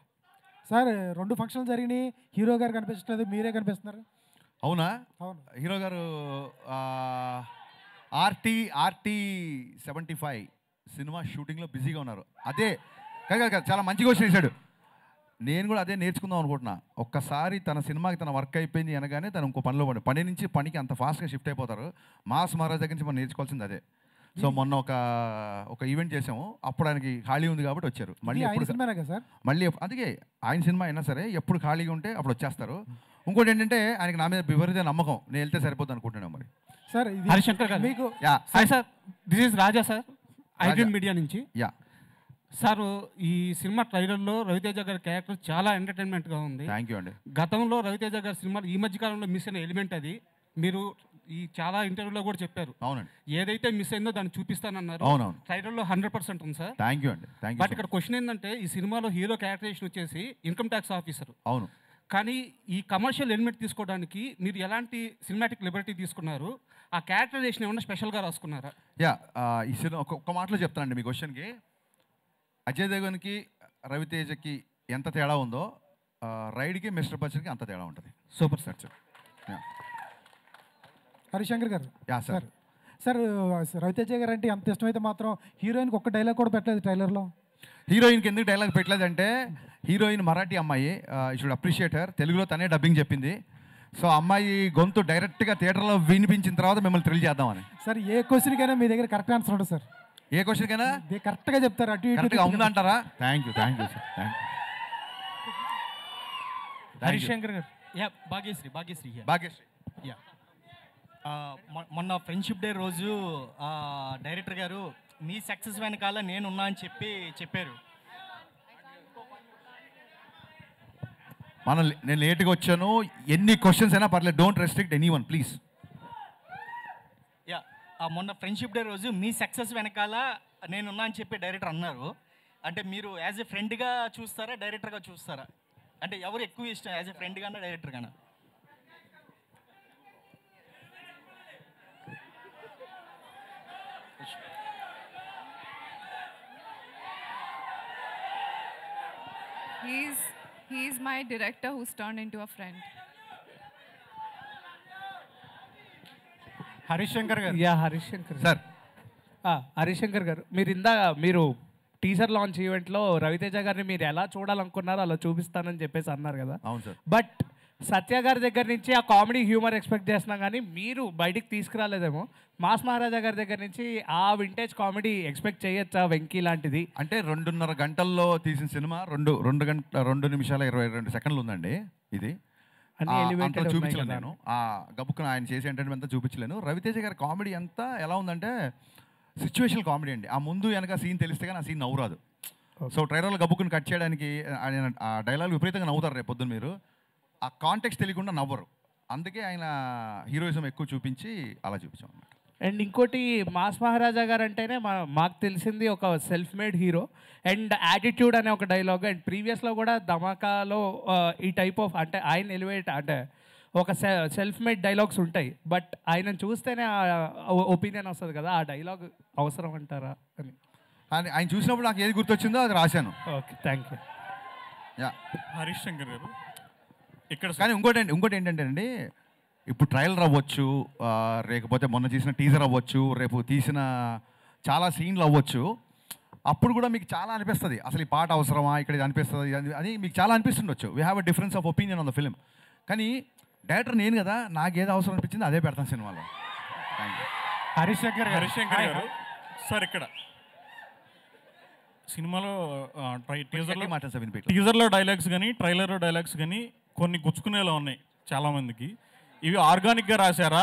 సార్ 2 ఫంక్షన్లు జరిగినాయి, హీరో గారు కనిపించట్లేదు, మీరే కనిపిస్తున్నారు. అవునా? అవును. హీరో గారు ఆర్టీ 75 సినిమా షూటింగ్లో బిజీగా ఉన్నారు. అదే కాదు చాలా మంచి క్వశ్చన్ వేశాడు. నేను కూడా అదే నేర్చుకుందాం అనుకుంటున్నా. ఒక్కసారి తన సినిమాకి తన వర్క్ అయిపోయింది అనగానే తను ఇంకో పనిలో పని నుంచి పనికి అంత ఫాస్ట్గా షిఫ్ట్ అయిపోతారు. మాస్ మహారాజ్ దగ్గర నుంచి మనం నేర్చుకోవాల్సింది అదే. సో మొన్న ఒక ఈవెంట్ చేసాము, అప్పుడు ఆయనకి ఖాళీ ఉంది కాబట్టి వచ్చారు. మళ్ళీ మళ్ళీ అందుకే ఆయన సినిమా అయినా సరే ఎప్పుడు ఖాళీగా ఉంటే అప్పుడు వచ్చేస్తారు. ఇంకోటి ఏంటంటే ఆయనకి నా మీద విపరీత నమ్మకం, నేను వెళ్తే సరిపోతుంది అనుకుంటున్నాను. మరి సార్ హరిశంకర్ గారు మీకు hi sir, this is Raja sir, iDream media నుంచి. యా సార్, ఈ సినిమా ట్రైలర్లో రవితేజ గారి క్యారెక్టర్ చాలా ఎంటర్టైన్మెంట్గా ఉంది. థ్యాంక్ యూ అండి. గతంలో రవితేజ గారి సినిమాలు ఈ మధ్య కాలంలో మిస్ అయిన ఎలిమెంట్ అది. మీరు ఈ చాలా ఇంటర్వ్యూలో కూడా చెప్పారు. అవునండి. ఏదైతే మిస్ అయిందో దాన్ని చూపిస్తానన్నారు. అవునవును. ట్రైలర్లో 100% ఉంది సార్. థ్యాంక్ యూ అండి. Thank you. బట్ ఇక్కడ క్వశ్చన్ ఏంటంటే, ఈ సినిమాలో హీరో క్యారెక్టరేషన్ వచ్చేసి ఇన్కమ్ ట్యాక్స్ ఆఫీసర్. అవును. కానీ ఈ కమర్షియల్ ఎలిమెంట్ తీసుకోవడానికి మీరు ఎలాంటి సినిమాటిక్ లిబర్టీ తీసుకున్నారు? ఆ క్యారెక్టరైజేషన్ ఏమన్నా స్పెషల్గా రాసుకున్నారా? యా, ఈ సినిమా ఒక్క మాటలో చెప్తానండి మీ క్వశ్చన్కి. అజయ్ దేవగన్కి రవితేజకి ఎంత తేడా ఉందో రైడ్కి మిస్టర్ బచ్చన్కి అంత తేడా ఉంటుంది. Super sir. హరిశంకర్ గారు. Yeah sir. సార్ రవితేజ గారు అంటే అంత ఇష్టమైతే మాత్రం హీరోయిన్కి ఒక్క డైలాగ్ కూడా పెట్టలేదు ట్రైలర్లో. హీరోయిన్కి ఎందుకు డైలాగ్ పెట్టలేదంటే, హీరోయిన్ మరాఠీ అమ్మాయి, యూ షుడ్ అప్రిషియేట్ హర్. తెలుగులో తనే డబ్బింగ్ చెప్పింది. సో అమ్మాయి గొంతు డైరెక్ట్గా థియేటర్లో వినిపించిన తర్వాత మిమ్మల్ని థ్రిల్ చేద్దామని. సార్ ఏ క్వశ్చన్కైనా మీ దగ్గర కరెక్ట్ ఆన్సర్ ఉంటుంది సార్. ఏ క్వశ్చన్కైనా కరెక్ట్గా చెప్తారు. అటు ఇటు ఉందంటారా? Thank you sir. Thank you. Harishankar గారు. యా, భాగ్యశ్రీ. యా, మొన్న ఫ్రెండ్షిప్ డే రోజు డైరెక్టర్ గారు మీ సక్సెస్ వెనకాల నేనున్నా అని చెప్పారు. నేను లేట్గా వచ్చాను, ఎన్ని క్వశ్చన్స్ అయినా పర్లేదు, don't restrict anyone please. Yeah, మొన్న ఫ్రెండ్షిప్ డే రోజు మీ సక్సెస్ వెనకాల నేనున్నా అని చెప్పి డైరెక్టర్ అన్నారు. అంటే మీరు యాజ్ ఎ ఫ్రెండ్గా చూస్తారా, డైరెక్టర్గా చూస్తారా? అంటే ఎవరు ఎక్కువ ఇష్టం, as a friend Gaana director Gaana? He's my director who's turned into a friend. Harishankar గారు. Yeah, Harishankar sir. హరిశంకర్ గారు, మీరు టీజర్ లాంచ్ ఈవెంట్లో రవితేజ గారిని మీరు ఎలా చూడాలనుకున్నారో అలా చూపిస్తానని చెప్పేసి అన్నారు కదా. అవును సార్. బట్ సత్య గారి దగ్గర నుంచి ఆ కామెడీ హ్యూమర్ ఎక్స్పెక్ట్ చేస్తున్నాం, కానీ మీరు బయటికి తీసుకురాలేదేమో. మాస్ మహారాజా గారి దగ్గర నుంచి ఆ వింటేజ్ కామెడీ ఎక్స్పెక్ట్ చేయొచ్చా, వెంకీ లాంటిది? అంటే 2.5 గంటల్లో తీసిన సినిమా 2 నిమిషాల 22 సెకండ్లు ఉందండి. ఇది అంతా చూపించలేను నేను. ఆ గబుక్కున ఆయన చేసే ఎంటర్టైన్మెంట్ అంతా చూపించలేను. రవితేజ గారి కామెడీ అంతా ఎలా ఉందంటే సిచ్యువేషనల్ కామెడీ అండి. ఆ ముందు వెనక సీన్ తెలిస్తే కానీ ఆ సీన్ నవ్వురాదు. సో ట్రైలర్లో గబుక్కుని కట్ చేయడానికి ఆయన ఆ డైలాగ్ విపరీతంగా నవ్వుతారు. రేపు పొద్దున్న మీరు ఆ కాంటెక్స్ట్ తెలియకుండా నవ్వరు. అందుకే ఆయన హీరోయిజం ఎక్కువ చూపించి అలా చూపించాం అన్నమాట. అండ్ ఇంకోటి, మాస్ మహారాజా గారు అంటేనే మాకు తెలిసింది ఒక self made hero and attitude అనే ఒక డైలాగ్. అండ్ ప్రీవియస్లో కూడా ధమాకాలో ఈ టైప్ ఆఫ్ అంటే ఆయన ఎలివేట్ అంటే ఒక సెల్ఫ్ మేడ్ డైలాగ్స్ ఉంటాయి. బట్ ఆయన చూస్తేనే ఒపీనియన్ వస్తుంది కదా, ఆ డైలాగ్ అవసరం అంటారా అని. ఆయన చూసినప్పుడు నాకు ఏది గుర్తొచ్చిందో అది రాశాను. Okay, thank you. Yeah, Harishankar గారు ఇక్కడ. కానీ ఇంకోటి ఏంటంటే అండి, ఇప్పుడు ట్రయలర్ అవ్వచ్చు, లేకపోతే మొన్న తీసిన టీజర్ అవ్వచ్చు, రేపు తీసిన చాలా సీన్లు అవ్వచ్చు. అప్పుడు కూడా మీకు చాలా అనిపిస్తుంది, అసలు ఈ పాట అవసరమా, ఇక్కడ ఇది అనిపిస్తుంది అని మీకు చాలా అనిపిస్తుండొచ్చు. We have a difference of opinion on the film. కానీ డైరెక్టర్ నేను కదా, నాకు ఏది అవసరం అనిపించింది అదే పెడతాను సినిమాలో. Thank you. Harishankar garu sir, ఇక్కడ సినిమాలో టీజర్లో డైలాగ్స్ కానీ ట్రైలర్లో డైలాగ్స్ కానీ కొన్ని గుచ్చుకునేలా ఉన్నాయి చాలామందికి. ఇవి ఆర్గానిక్గా రాశారా,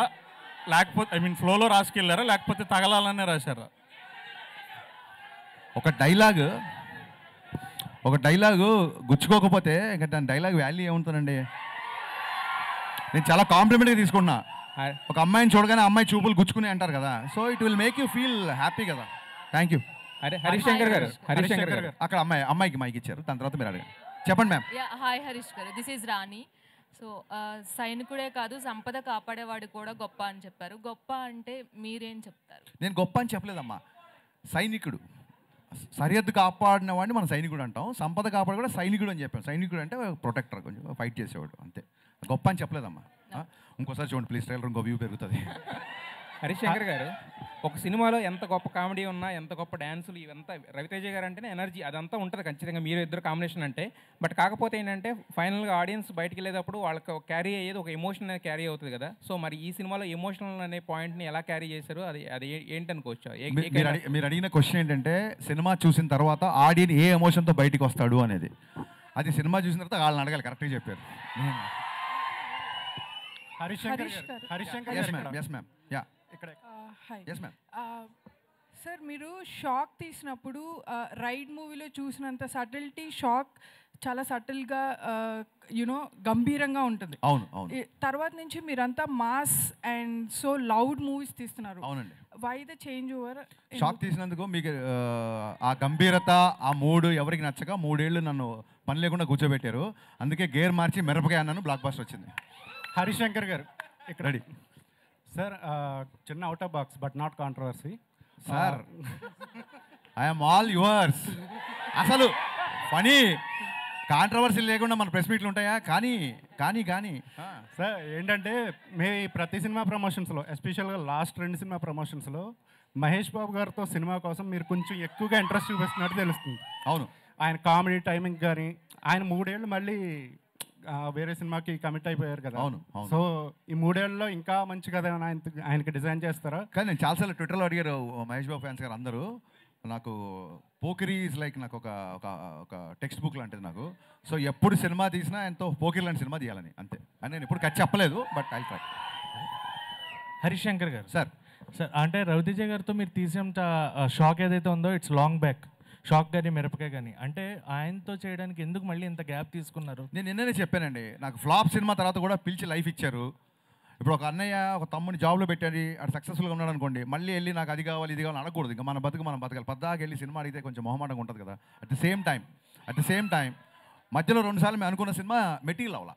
లేకపోతే ఫ్లోలో రాసుకెళ్ళారా, లేకపోతే తగలాలనే రాశారా? ఒక డైలాగు గుచ్చుకోకపోతే ఇంకా దాని డైలాగ్ వాల్యూ ఏముంటుందండి? నేను చాలా కాంప్లిమెంట్గా తీసుకున్నా. ఒక అమ్మాయిని చూడగానే అమ్మాయి చూపులు గుచ్చుకుని అంటారు కదా, so it will make you feel happy కదా. Thank you. హరిశంకర్ గారు. అక్కడ అమ్మాయికి మైక్ ఇచ్చారు, దాని తర్వాత మీరు అడగండి. చెప్పండి మ్యామ్. హాయ్ హరీష్ గారు, దిస్ ఈజ్ రాణి. సో సైనికుడే కాదు సంపద కాపాడేవాడు కూడా గొప్ప అని చెప్పారు. గొప్ప అంటే మీరేం చెప్తారు? నేను గొప్ప అని చెప్పలేదమ్మా, సైనికుడు. సరిహద్దు కాపాడిన వాడిని మనం సైనికుడు అంటాం, సంపద కాపాడు కూడా సైనికుడు అని చెప్పాం. సైనికుడు అంటే ప్రొటెక్టర్, కొంచెం ఫైట్ చేసేవాడు అంతే. గొప్ప అని చెప్పలేదమ్మా. ఇంకోసారి చూడండి ప్లీజ్, ట్రైలర్ ఇంకో వ్యూ పెరుగుతుంది. హరిశంకర్ గారు, ఒక సినిమాలో ఎంత గొప్ప కామెడీ ఉన్నా, ఎంత గొప్ప డ్యాన్సులు, ఇవంతా రవితేజ గారు అంటేనే ఎనర్జీ అదంతా ఉంటుంది ఖచ్చితంగా, మీరు ఇద్దరు కాంబినేషన్ అంటే. బట్ కాకపోతే ఏంటంటే ఫైనల్గా ఆడియన్స్ బయటికి వెళ్ళేటప్పుడు వాళ్ళకి క్యారీ అయ్యేది ఒక ఎమోషన్ అనేది క్యారీ అవుతుంది కదా. సో మరి ఈ సినిమాలో ఎమోషనల్ అనే పాయింట్ని ఎలా క్యారీ చేశారు, అది ఏంటనుకోవచ్చు? మీరు అడిగిన క్వశ్చన్ ఏంటంటే సినిమా చూసిన తర్వాత ఆడియన్స్ ఏ ఎమోషన్తో బయటికి వస్తాడు అనేది. అది సినిమా చూసిన తర్వాత వాళ్ళని అడగాలి, కరెక్ట్గా చెప్పారు. సార్, మీరు షాక్ తీసినప్పుడు రైడ్ మూవీలో చూసినంత సటిల్టీ షాక్ చాలా సటిల్గా యునో గంభీరంగా ఉంటుంది. అవును అవును. తర్వాత నుంచి మీరంతా mass and so loud movies తీస్తున్నారు. అవునండి. Why the change over? Shock తీసినందుకు మీకు ఆ గంభీరత, ఆ మూడు ఎవరికి నచ్చక 3 ఏళ్ళు నన్ను పని లేకుండా కూర్చోబెట్టారు. అందుకే గేర్ మార్చి మిరపకాయ అన్నాను, బ్లాక్ బస్టర్ వచ్చింది. హరిశంకర్ గారు ఇక్కడ రెడీ సార్. చిన్న out of box but not controversy sir. I'm all yours. అసలు ఫనీ కాంట్రవర్సీ లేకుండా మన ప్రెస్ మీట్లు ఉంటాయా? కానీ కానీ కానీ సార్ ఏంటంటే మీ ప్రతి సినిమా ప్రమోషన్స్లో, ఎస్పెషల్గా లాస్ట్ 2 సినిమా ప్రమోషన్స్లో మహేష్ బాబు గారితో సినిమా కోసం మీరు కొంచెం ఎక్కువగా ఇంట్రెస్ట్ చూపిస్తున్నట్టు తెలుస్తుంది. అవును. ఆయన కామెడీ టైమింగ్ కానీ, ఆయన 3 ఏళ్ళు మళ్ళీ వేరే సినిమాకి కమిట్ అయిపోయారు కదా. అవును. సో ఈ 3 ఏళ్ళలో ఇంకా మంచి కథ ఆయనకి డిజైన్ చేస్తారా? కానీ నేను చాలాసార్లు ట్విట్టర్లో అడిగారు మహేష్ బాబు ఫ్యాన్స్ గారు అందరూ. నాకు పోకిరీ ఈజ్ లైక్ నాకు ఒక టెక్స్ట్ బుక్ లాంటిది నాకు. సో ఎప్పుడు సినిమా తీసినా ఎంతో పోకిరీ లాంటి సినిమా తీయాలని, అంతే అని నేను ఇప్పుడు ఖర్చు చెప్పలేదు. But I try. Harishankar garu sir అంటే రవితేజ గారితో మీరు తీసేంత షాక్ ఏదైతే ఉందో ఇట్స్ లాంగ్ బ్యాక్. షాక్ కానీ మిరపకాయ కానీ అంటే ఆయనతో చేయడానికి ఎందుకు మళ్ళీ ఇంత గ్యాప్ తీసుకున్నారు? నేను నిన్ననే చెప్పానండి, నాకు ఫ్లాప్ సినిమా తర్వాత కూడా పిలిచి లైఫ్ ఇచ్చారు. ఇప్పుడు ఒక అన్నయ్య ఒక తమ్ముని జాబ్లో పెట్టాడు, అది సక్సెస్ఫుల్గా ఉన్నాడు అనుకోండి, మళ్ళీ వెళ్ళి నాకు అది కావాలి ఇది కావాలి అనకూడదు. ఇంకా మన బతకాలి. పద్దాకి వెళ్ళి సినిమా అడిగితే కొంచెం మొహమాటంగా ఉంటుంది కదా. అట్ ద సేమ్ టైం మధ్యలో 2 సార్లు మేము అనుకున్న సినిమా మెటీరియల్ అవ్వాల.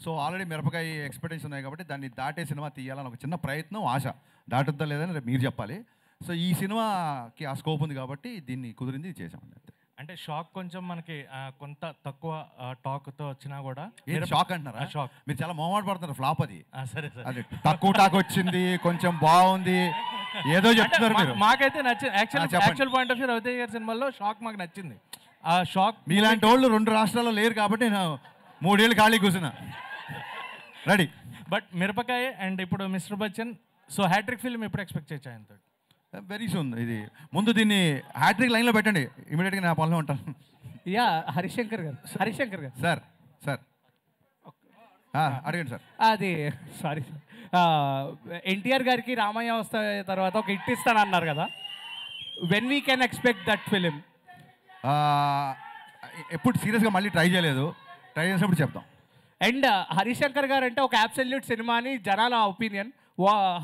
సో ఆల్రెడీ మిరపకాయ ఎక్స్పెక్టేషన్ ఉన్నాయి కాబట్టి దాన్ని దాటే సినిమా తీయాలని ఒక చిన్న ప్రయత్నం, ఆశ. దాటుద్దా లేదని రేపు మీరు చెప్పాలి. సో ఈ సినిమాకి ఆ స్కోప్ ఉంది కాబట్టి దీన్ని కుదిరింది చేసామండి. అంటే షాక్ కొంచెం మనకి కొంత తక్కువ టాక్తో వచ్చినా కూడా షాక్ అంటున్నారా? షాక్ మీరు చాలా మొహమాట పడుతున్నారు. ఫ్లాప్ అది. సరే సరే, అది తక్కువ టాక్ వచ్చింది, కొంచెం బాగుంది, ఏదో చెప్తున్నారు మీరు. మాకైతే నచ్చింది. Actual point of view Raviteja గారి సినిమాలో షాక్ మాకు నచ్చింది. ఆ షాక్ మీలాంటి వాళ్ళు 2 రాష్ట్రాల్లో లేరు కాబట్టి నేను 3 ఏళ్ళు ఖాళీ కూర్చున్నా. రెడీ. బట్ మిరపకాయ అండ్ ఇప్పుడు mister Bachchan, so hattrick film ఎప్పుడు ఎక్స్పెక్ట్ చేయొచ్చు ఆయనతో? Very soon. ఇది ముందు దీన్ని హ్యాట్రిక్ లైన్లో పెట్టండి, ఇమీడియట్గా నా పనిలో ఉంటాను. యా హరిశంకర్ గారు సార్ అడగండి సార్. అది సారీ ఎన్టీఆర్ గారికి రామయ్య వస్తే తర్వాత ఒక హిట్ ఇస్తానన్నారు కదా, when we can expect that film? ఎప్పుడు సీరియస్గా మళ్ళీ ట్రై చేయలేదు, ట్రై చేసినప్పుడు చెప్తాం. అండ్ హరిశంకర్ గారు అంటే ఒక అబ్సల్యూట్ సినిమా అని జనాల opinion,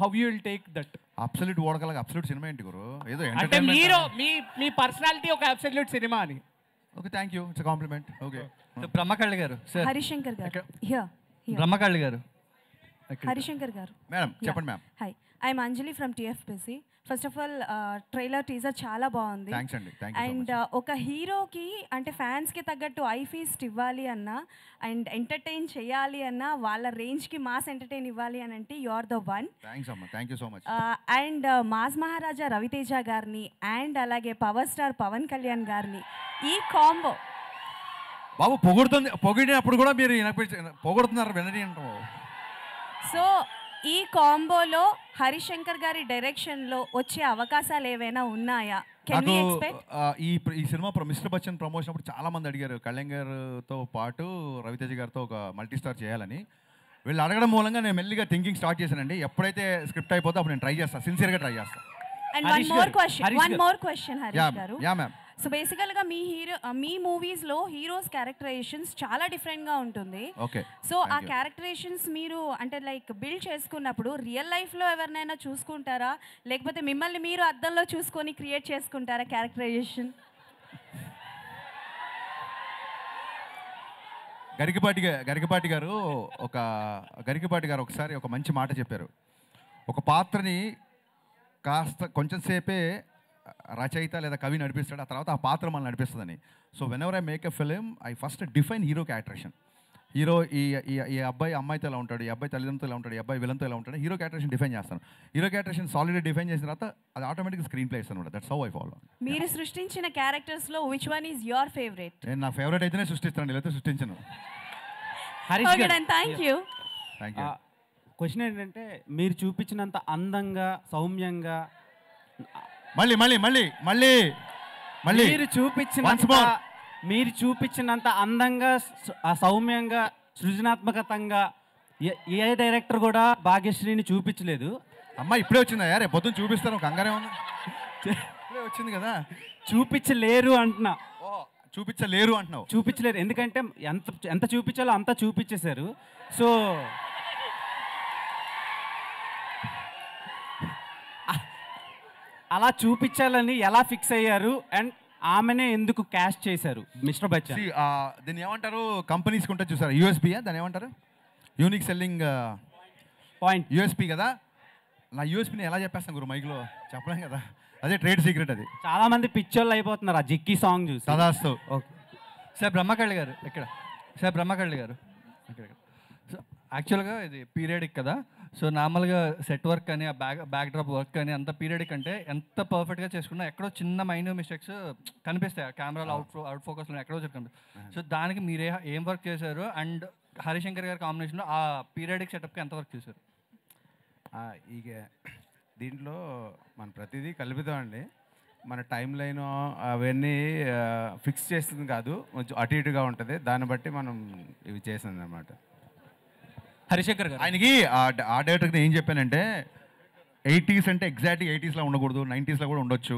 how you will take that? Absolute ఓడకలగా అబ్సల్యూట్ సినిమా ఏంటి గురు? ఏదో అంటే మీరు మీ పర్సనాలిటీ ఒక అబ్సల్యూట్ సినిమా అని. Okay, thank you, it's compliment. Okay. Brahma Kadali garu, Harishankar garu, Brahma Kadali garu, Harishankar garu. Madam చెప్పండి. Ma'am hi, I'm Anjali from TFPC. First of all trailer teaser చాలా బాగుంది. థ్యాంక్స్ అండి. అండ్ ఒక హీరోకి అంటే ఫ్యాన్స్కి తగ్గట్టు ఐ ఫీస్ట్ ఇవ్వాలి అన్నా అండ్ ఎంటర్టైన్ చేయాలి అన్నా వాళ్ళ రేంజ్కి మాస్ ఎంటర్టైన్ ఇవ్వాలి అని అంటే you are the one. Thanks అమ్మా, thank you so much. And mass Maharaja Ravi Teja గారిని అండ్ అలాగే పవర్ స్టార్ పవన్ కళ్యాణ్ గారిని ఈ కాంబో బాబు పొగిడినప్పుడు కూడా మీరు పొగుడుతున్నారు వినని అంటాం. సో ఈ కాంబోలో హరిశంకర్ గారి డైరెక్షన్లో వచ్చే అవకాశాలు ఏవైనా ఉన్నాయా? నాకు ఈ సినిమా మిస్టర్ బచ్చన్ ప్రమోషన్ అప్పుడు చాలా మంది అడిగారు కళ్యాణ్ గారితో పాటు రవితేజ గారితో ఒక మల్టీ స్టార్ చేయాలని. వీళ్ళు అడగడం మూలంగా నేను మెల్లిగా థింకింగ్ స్టార్ట్ చేశానండి. ఎప్పుడైతే స్క్రిప్ట్ అయిపోతే అప్పుడు నేను ట్రై చేస్తాను, సిన్సియర్గా ట్రై చేస్తాను. And one more question Harish garu. Yeah ma'am. So బేసికల్గా మీ మూవీస్లో హీరోస్ క్యారెక్టరైజేషన్స్ చాలా డిఫరెంట్గా ఉంటుంది. ఓకే. సో ఆ క్యారెక్టరైజేషన్స్ మీరు అంటే లైక్ బిల్డ్ చేసుకున్నప్పుడు రియల్ లైఫ్లో ఎవరినైనా చూసుకుంటారా, లేకపోతే మిమ్మల్ని మీరు అద్దంలో చూసుకొని క్రియేట్ చేసుకుంటారా క్యారెక్టరైజేషన్? గరికపాటి గారు ఒకసారి ఒక మంచి మాట చెప్పారు. ఒక పాత్రని కాస్త కొంచెం సేపే రచయిత లేదా కవి నడిపిస్తాడు, ఆ తర్వాత ఆ పాత్ర మనల్ని నడిపిస్తుందని. So whenever I make a film I first define hero characterisation. Hero ఈ అబ్బాయి అమ్మాయితో ఎలా ఉంటాడు, ఈ అబ్బాయి తల్లిదండ్రులతో ఎలా ఉంటాడు, ఈ అబ్బాయి విలన్తో ఎలా ఉంటాడు, హీరో క్యారెక్టరేషన్ డిఫైన్ చేస్తాను. హీరో క్యారెక్టరేషన్ సాలిడ్గా డిఫైన్ చేసిన తర్వాత అది ఆటోమేటిక్గా స్క్రీన్ ప్లే ఇస్తాను. That's how I follow. మీరు సృష్టించిన క్యారెక్టర్స్ లో which one is your favourite? నేను నా ఫేవరెట్ అయితేనే సృష్టిస్తాను, లేకపోతే సృష్టించను. Thank you. Thank you. Question ఏంటంటే మీరు చూపించినంత అందంగా సౌమ్యంగా మళ్ళీ మీరు చూపించినంత అందంగా సౌమ్యంగా సృజనాత్మకతంగా ఏ డైరెక్టర్ కూడా భాగ్యశ్రీని చూపించలేదు. అమ్మ ఇప్పుడే వచ్చిందా యారే, పొద్దున్న చూపిస్తాను, కంగారే ఉంది. ఇప్పుడే వచ్చింది కదా. చూపించలేరు అంటున్నా. చూపించలేరు ఎందుకంటే ఎంత చూపించాలో అంతా చూపించేశారు. సో అలా చూపించాలని ఎలా ఫిక్స్ అయ్యారు అండ్ ఆమెనే ఎందుకు క్యాష్ చేశారు మిస్టర్ బచ్చన్? దీన్ని ఏమంటారు, కంపెనీస్కి ఉంటుంది చూసారు, యూఎస్పీయా దాన్ని ఏమంటారు, యూనిక్ సెల్లింగ్ పాయింట్, యూఎస్పీ కదా. నా యూఎస్పీని ఎలా చెప్పేస్తాను గురు, మైక్లో చెప్పలేం కదా, అదే ట్రేడ్ సీక్రెట్. అది చాలా మంది పిక్చర్లు అయిపోతున్నారు ఆ జిక్కి సాంగ్ చూసి. సదాస్తు. ఓకే సార్, బ్రహ్మకళ్ళి గారు ఇక్కడ. సార్ బ్రహ్మకళ్ళి గారు ఇక్కడ. సో యాక్చువల్గా ఇది పీరియడిక్ కదా. సో నార్మల్గా సెట్ వర్క్ అని, ఆ బ్యాక్ డ్రాప్ వర్క్ అని అంత పీరియడిక్ అంటే ఎంత పర్ఫెక్ట్గా చేసుకున్నా ఎక్కడో చిన్న మైన్యూర్ మిస్టేక్స్ కనిపిస్తాయి కెమెరాలో అవుట్ ఫోకస్లో ఎక్కడో కనిపిస్తాయి. సో దానికి మీరే ఏం వర్క్ చేశారు అండ్ హరిశంకర్ గారి కాంబినేషన్లో ఆ పీరియడిక్ సెటప్కి ఎంత వర్క్ చేశారు? ఇక దీంట్లో మన ప్రతిదీ కలుపుతాం అండి. మన టైం లైన్ అవన్నీ ఫిక్స్ చేస్తుంది కాదు, కొంచెం అటు ఇటుగా ఉంటుంది. దాన్ని బట్టి మనం ఇవి చేసింది అనమాట. హరిశంకర్ గారు ఆయనకి ఆ డైరెక్టర్కి ఏం చెప్పానంటే 80s అంటే ఎగ్జాక్ట్గా 80sలో ఉండకూడదు, 90sలో కూడా ఉండొచ్చు.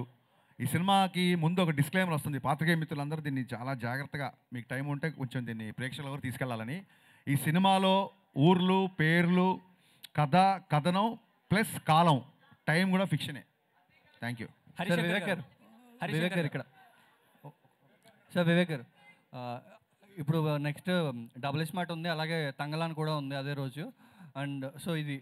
ఈ సినిమాకి ముందు ఒక డిస్క్లైమర్ వస్తుంది, పాత్రికేయ మిత్రులందరూ దీన్ని చాలా జాగ్రత్తగా మీకు టైం ఉంటే కొంచెం దీన్ని ప్రేక్షకుల వరకు తీసుకెళ్లాలని. ఈ సినిమాలో ఊర్లు, పేర్లు, కథ, కథనం ప్లస్ కాలం, టైం కూడా ఫిక్షనే. Thank you. వివేక్ గారు ఇక్కడ. సార్ వివేక్ గారు, ఇప్పుడు నెక్స్ట్ డబుల్ స్మార్ట్ ఉంది, అలాగే తంగలాన్ కూడా ఉంది అదే రోజు. అండ్ సో ఇది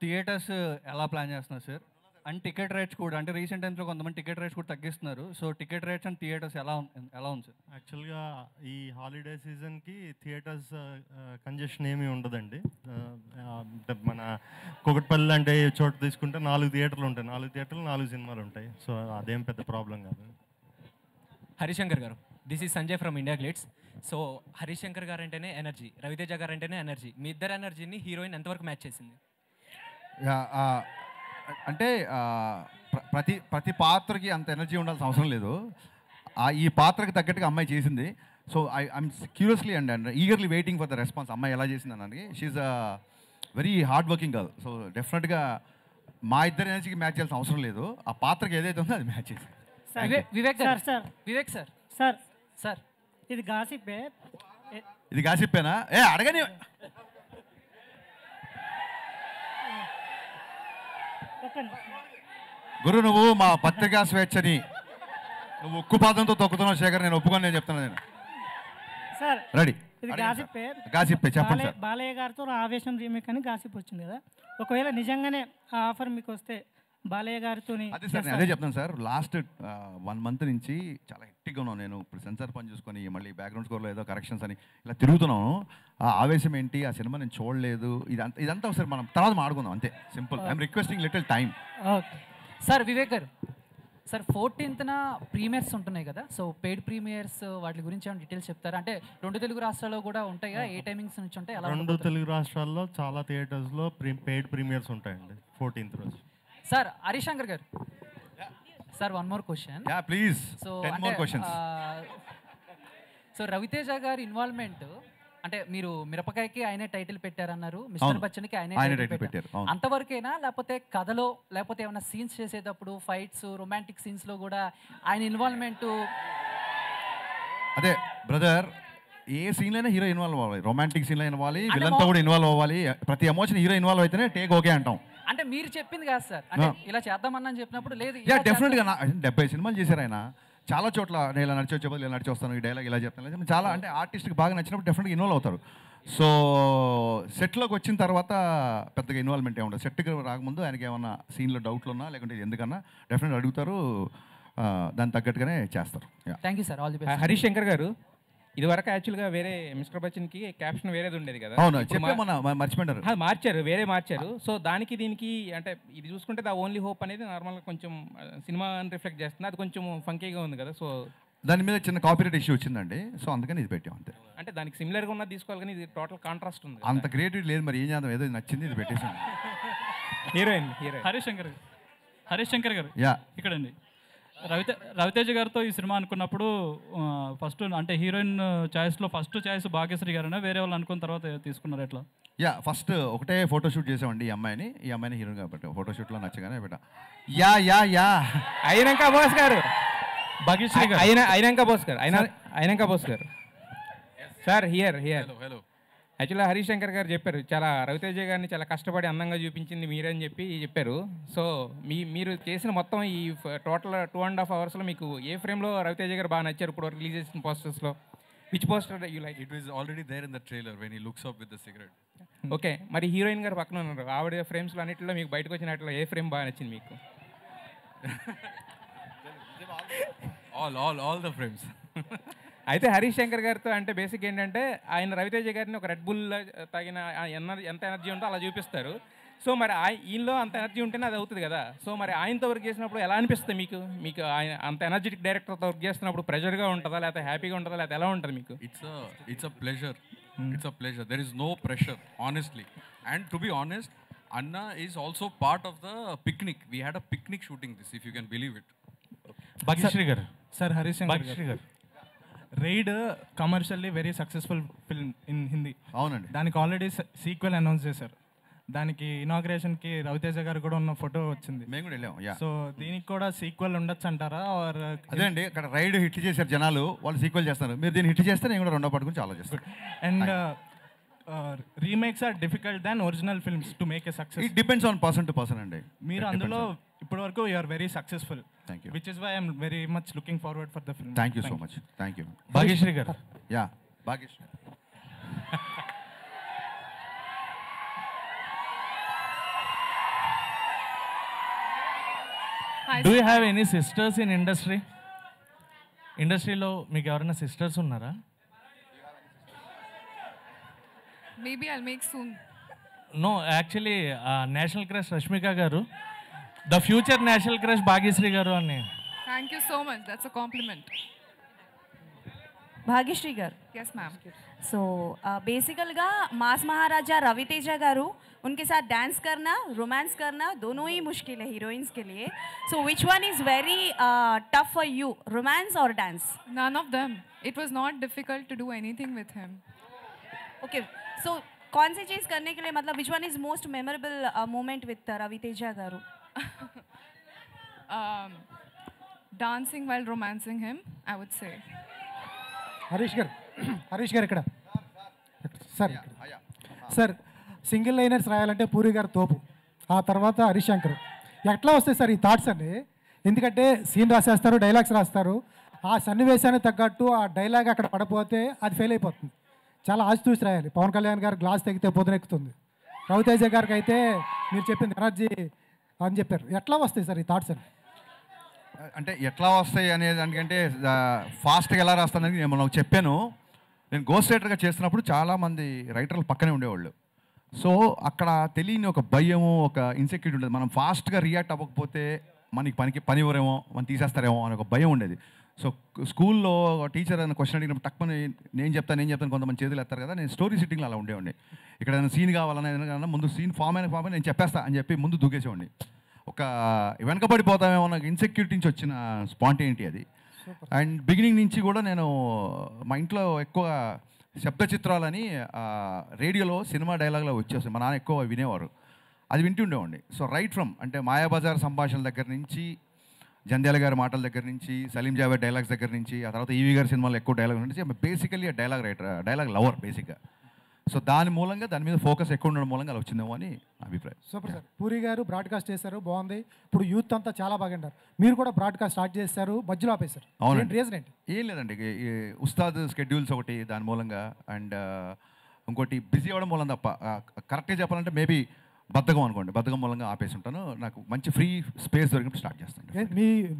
థియేటర్స్ ఎలా ప్లాన్ చేస్తున్నారు సార్? అండ్ టికెట్ రేట్స్ కూడా, అంటే రీసెంట్ టైమ్స్లో కొంతమంది టికెట్ రేట్స్ కూడా తగ్గిస్తున్నారు. So ticket rates and theatres ఎలా ఉంది సార్? యాక్చువల్గా ఈ హాలిడే సీజన్కి థియేటర్స్ కంజెషన్ ఏమీ ఉండదండి. మన కుకట్పల్లి అంటే చోట తీసుకుంటే 4 థియేటర్లు ఉంటాయి, 4 థియేటర్లు 4 సినిమాలు ఉంటాయి. సో అదేం పెద్ద ప్రాబ్లం కాదు. హరిశంకర్ గారు, this is Sanjay from India glitz. So Harishankar గారు అంటేనే ఎనర్జీ, రవితేజ గారు అంటేనే ఎనర్జీ. మీ ఇద్దరు ఎనర్జీని హీరోయిన్ ఎంతవరకు మ్యాచ్ చేసింది? అంటే ప్రతి పాత్రకి అంత ఎనర్జీ ఉండాల్సిన అవసరం లేదు. ఈ పాత్రకి తగ్గట్టుగా అమ్మాయి చేసింది. So I'm curiously and eagerly waiting for the response. అమ్మాయి ఎలా చేసింది అన్నది. She's a very hard working girl. So డెఫినెట్గా మా ఇద్దరు ఎనర్జీకి మ్యాచ్ చేయాల్సిన అవసరం లేదు. ఆ పాత్రకి ఏదైతే ఉందో అది మ్యాచ్ చేసింది. సార్ ఇది గాసిప్పే. ఇది గాసిప్పేనా? అడగని. గురు, నువ్వు మా పత్రికా స్వేచ్ఛని నువ్వు ఉక్కుపాదంతో తొక్కుతున్నావు శేఖర్, నేను ఒప్పుకొని నేను చెప్తున్నాను. నేను సార్ రెడీ. ఇది గాసిప్పే. గాసిప్పే చెప్పండి సార్. బాలయ్య గారితో ఆవేశం రీమేక్ అని గాసిప్ వచ్చింది కదా, ఒకవేళ నిజంగానే ఆ ఆఫర్ మీకు వస్తే బాలయ్య గారితో? అదే సార్, నేను అదే చెప్తాను సార్. లాస్ట్ 1 month నుంచి చాలా హెక్టిక్గా ఉన్నాను నేను. ఇప్పుడు సెన్సార్ పని చూసుకొని మళ్ళీ బ్యాక్గ్రౌండ్ స్కోర్లో ఏదో కరెక్షన్స్ అని ఇలా తిరుగుతున్నాను. ఆ ఆవేశం ఏంటి, ఆ సినిమా నేను చూడలేదు, ఇదంతా ఒకసారి మనం తర్వాత మాట్లాడుకుందాం అంతే. Simple. I'm requesting little time. Sir Vivek గారు, సార్ 14th ప్రీమియర్స్ ఉంటున్నాయి కదా, సో పెయిడ్ ప్రీమియర్స్ వాటి గురించి ఏమైనా డీటెయిల్స్ చెప్తారా? అంటే 2 తెలుగు రాష్ట్రాల్లో కూడా ఉంటాయా? ఏ టైమింగ్స్ నుంచి ఉంటాయి? 2 తెలుగు రాష్ట్రాల్లో చాలా థియేటర్స్లో పెయిడ్ ప్రీమియర్స్ ఉంటాయండి 14th రోజు. Sir Harishankar garu, sir one more question. Please. So 10 more questions. So Raviteja గారి ఇన్వాల్వ్మెంట్, అంటే మీరు మిరపకాయకి ఆయనే టైటిల్ పెట్టారన్నారు, మిస్టర్ బచ్చన్కి ఆయనే టైటిల్ పెట్టారు, అంతవరకేనా? లేకపోతే కథలో, లేకపోతే ఏమైనా సీన్స్ చేసేటప్పుడు ఫైట్స్, రొమాంటిక్ సీన్స్లో కూడా ఆయన ఇన్వాల్వ్మెంట్? అదే బ్రదర్, ఏ సీన్లైనా హీరో ఇన్వాల్వ్ అవ్వాలి. రొమాంటిక్ సీన్లో ఇన్వాల్వ్, విలన్తో కూడా ఇన్వాల్వ్ అవ్వాలి. ప్రతి ఎమోషన్ హీరో ఇన్వాల్వ్ అయితేనే టేక్ ఓకే అంటాం. అంటే మీరు చెప్పింది కాదు సార్, అంటే ఇలా చేద్దామన్నా చెప్పినప్పుడు లేదు. డెఫినెట్గా 70 సినిమాలు చేశారు ఆయన. చాలా చోట్ల నేను ఇలా నడిచి వచ్చేప్పుడు ఇలా నడిచి వస్తాను, ఈ డైలాగ్ ఇలా చెప్తాను, చాలా అంటే ఆర్టిస్ట్కి బాగా నచ్చినప్పుడు డెఫినెట్గా ఇన్వాల్వ్ అవుతారు. సో సెట్లోకి వచ్చిన తర్వాత పెద్దగా ఇన్వాల్వ్మెంట్ ఏముండదు. సెట్కి రాకముందు ఆయనకి ఏమన్నా సీన్లో డౌట్లు ఉన్నా లేకుంటే ఎందుకన్నా డెఫినెట్గా అడుగుతారు. దానికి తగ్గట్టుగానే చేస్తారు. Thank you sir, all the best. Harish Shankar గారు, ఇది వరకు యాక్చువల్గా వేరే మిస్టర్ బచ్చన్కి క్యాప్షన్ వేరేది ఉండేది కదా. అవును, చెప్పే మొన్న మర్చిపోయారు. మార్చారు, వేరే మార్చారు. సో దానికి దీనికి అంటే ఇది చూసుకుంటే ద ఓన్లీ హోప్ అనేది నార్మల్గా కొంచెం సినిమా రిఫ్లెక్ట్ చేస్తుంది. అది కొంచెం ఫంకీగా ఉంది కదా. సో దాని మీద చిన్న కాపీరైట్ ఇష్యూ వచ్చిందండి. సో అందుకని ఇది పెట్టాం అంతే. అంటే దానికి సిమిలర్గా ఉన్నది తీసుకోవాలి కానీ ఇది టోటల్ కాంట్రాస్ట్ ఉంది. అంత క్రియేటివ్ లేదు, మరి ఏం చేద్దాం, ఏదో నచ్చింది ఇది పెట్టేసాం. హీరోయిన్ హరీష్ శంకర్ గారు యా ఇక్కడండి. రవితేజ గారితో ఈ సినిమా అనుకున్నప్పుడు ఫస్ట్ అంటే హీరోయిన్ చాయిస్లో ఫస్ట్ చాయిస్ భాగ్యశ్రీ గారైనా వేరే వాళ్ళు అనుకున్న తర్వాత తీసుకున్నారు ఎట్లా? యా, ఫస్ట్ ఒకటే ఫోటోషూట్ చేసామండి ఈ అమ్మాయిని హీరోయిన్ కాబట్టి ఫోటోషూట్లో నచ్చగానే పెట్టా. యా అయినాక బాస్ గారు, భాగ్యశ్రీ గారు అయినాక బోస్ గారు సార్ హియర్ హలో. యాక్చువల్గా హరీష్ శంకర్ గారు చెప్పారు, చాలా రవితేజ గారిని చాలా కష్టపడి అందంగా చూపించింది మీరే అని చెప్పారు. సో మీరు చేసిన మొత్తం ఈ టోటల్ 2.5 అవర్స్లో మీకు ఏ ఫ్రేమ్లో రవితేజ గారు బాగా నచ్చారు ఇప్పుడు రిలీజ్ చేసిన పోస్టర్స్లో? Which poster you like? It was already there in the trailer when he looks up with the cigarette. Okay, మరి హీరోయిన్ గారు పక్కన ఉన్నారు, ఆవిడ ఫ్రేమ్స్లో అన్నింటిలో మీకు బయటకు వచ్చినట్లో ఏ ఫ్రేమ్ బాగా నచ్చింది మీకు? All the frames. అయితే హరీష్ శంకర్ గారితో అంటే బేసిక్ ఏంటంటే ఆయన రవితేజ గారిని ఒక రెడ్ బుల్ తాగిన ఎంత ఎనర్జీ ఉందో అలా చూపిస్తారు. సో మరి ఈయనలో అంత ఎనర్జీ ఉంటేనే అది అవుతుంది కదా. సో మరి ఆయనతో వర్క్ చేసినప్పుడు ఎలా అనిపిస్తుంది మీకు ఆయన అంత ఎనర్జెటిక్ డైరెక్టర్తో వర్క్ చేస్తున్నప్పుడు ప్రెజర్గా ఉంటుందా, లేకపోతే హ్యాపీగా ఉంటుందా, లేకపోతే ఎలా ఉంటుంది మీకు? It's a pleasure. It's a pleasure. There is no pressure, honestly. And to be honest, Anna is also part of the picnic. We had a picnic shooting this, if you can believe it. Bhagyashree గారు sir Harish Shankar garu, raid commercially very successful film in Hindi. అవునండి. దానికి already sequel announce చేశారు. దానికి ఇనాగ్రేషన్కి రవితేజ గారు కూడా ఉన్న photo వచ్చింది. మేము కూడా వెళ్ళాం. సో దీనికి కూడా సీక్వెల్ ఉండొచ్చు అంటారా? అదే అండి, అక్కడ రైడ్ హిట్ చేశారు జనాలు, వాళ్ళు సీక్వెల్ చేస్తారు. మీరు దీన్ని హిట్ చేస్తే నేను కూడా రెండో పాటు గురించి ఆలోచిస్తాను. And remakes are difficult than original films to make a success. It depends on person to person అండి. మీరు అందులో ఇప్పటి వరకు you are very successful. Thank you. Which is why I'm very much looking forward for the film. Thank you so much. Thank you. Bhagyashree garu. Yeah, Bhagyashree. Do you have any sisters in industry? ఇండస్ట్రీలో మీకు ఎవరైనా sisters ఉన్నారా? Maybe I'll make soon. No, actually national crush Rashmika garu, the future national crush Bhagyashri garu అని. Thank you so much. That's a compliment. Bhagyashree గారు. Yes, ma'am. So बेसिकल मास महाराजा रवितेजा गारू, उनके साथ dance करना, romance करना दोनों ही मुश्किल है हीरोइंस के लिए. So which one is very tough for you, romance और dance? None of them. It was not difficult to do anything with him. Okay, so कौन सी चीज़ करने के लिए, मतलब which one is most memorable moment with Ravi Teja garu? Dancing while romancing him, I would say. Harish garu ఇక్కడ sir single liners రాయాలంటే పూరి గారు తోపు, ఆ తర్వాత హరీష్ శంకర్. ఎట్లా వస్తాయి సార్ ఈ థాట్స్ అండి? ఎందుకంటే సీన్ రాసేస్తారు, డైలాగ్స్ రాస్తారు, ఆ సన్నివేశానికి తగ్గట్టు ఆ డైలాగ్ అక్కడ పడపోతే అది ఫెయిల్ అయిపోతుంది. చాలా ఆచితూచి రాయాలి. పవన్ కళ్యాణ్ గారు గ్లాస్ తెగితే పొద్దునెక్కుతుంది, రవితేజ గారికి అయితే మీరు చెప్పింది ఎనర్జీ అని చెప్పారు. ఎట్లా వస్తాయి సార్ ఈ థాట్స్ అని? అంటే ఎట్లా వస్తాయి అనేది దానికంటే ఫాస్ట్గా ఎలా రాస్తానని నేను నాకు చెప్పాను. నేను గోస్ట్ రైటర్గా చేస్తున్నప్పుడు చాలామంది రైటర్లు పక్కనే ఉండేవాళ్ళు. సో అక్కడ తెలియని ఒక భయము, ఒక ఇన్సెక్యూరిటీ ఉండేది. మనం ఫాస్ట్గా రియాక్ట్ అవ్వకపోతే మనకి పని ఇవ్వరేమో, మనం తీసేస్తారేమో అని ఒక భయం ఉండేది. సో స్కూల్లో టీచర్ ఏదైనా క్వశ్చన్ అడిగినప్పుడు తక్కువ నేను చెప్తాను కొంతమంది చేతులు ఎత్తారు కదా. నేను స్టోరీ సిట్టింగ్లో అలా ఉండేవాడిని. ఇక్కడ ఏదైనా సీన్ కావాలన్నా ఏదైనా ముందు సీన్ ఫామ్ అయిన నేను చెప్పేస్తా అని చెప్పి ముందు దూకేసేవాడిని. ఒక వెనకబడిపోతామేమో నాకు ఇన్సెక్యూరిటీ నుంచి వచ్చిన స్పాంటేనిటీ అది. అండ్ బిగినింగ్ నుంచి కూడా నేను మా ఇంట్లో ఎక్కువ శబ్ద చిత్రాలని రేడియోలో సినిమా డైలాగ్లో వచ్చేస్తాయి. మా నాన్న ఎక్కువ వినేవారు, అది వింటుండేవాడిని. సో రైట్ ఫ్రమ్ అంటే మాయాబజార్ సంభాషణల దగ్గర నుంచి, జంధ్యాల గారి మాటల దగ్గర నుంచి, సలీం జావేద్ డైలాగ్స్ దగ్గర నుంచి, ఆ తర్వాత ఈవీ గారి సినిమాలో ఎక్కువ డైలాగ్ నుంచి basically dialogue writer, dialogue lover బేసిక్గా. సో దాని మూలంగా దాని మీద ఫోకస్ ఎక్కువ ఉండడం మూలంగా అలా వచ్చిందేమో అని అభిప్రాయం. Super sir. పూరి గారు బ్రాడ్కాస్ట్ చేశారు, బాగుంది. ఇప్పుడు యూత్ అంతా చాలా బాగా అంటారు. మీరు కూడా బ్రాడ్కాస్ట్ స్టార్ట్ చేశారు, మధ్యలో ఆపేశారు. అవునండి. రీజన్ ఏంటి? ఏం లేదండి, ఉస్తాద్ స్కెడ్యూల్స్ ఒకటి దాని మూలంగా, అండ్ ఇంకోటి బిజీ అవ్వడం మూలం తప్ప. కరెక్ట్గా చెప్పాలంటే మేబీ బద్ధకం అనుకోండి, బద్ధకం మూలంగా ఆపేసి ఉంటాను. నాకు మంచి ఫ్రీ స్పేస్ దొరికినప్పుడు స్టార్ట్ చేస్తాను.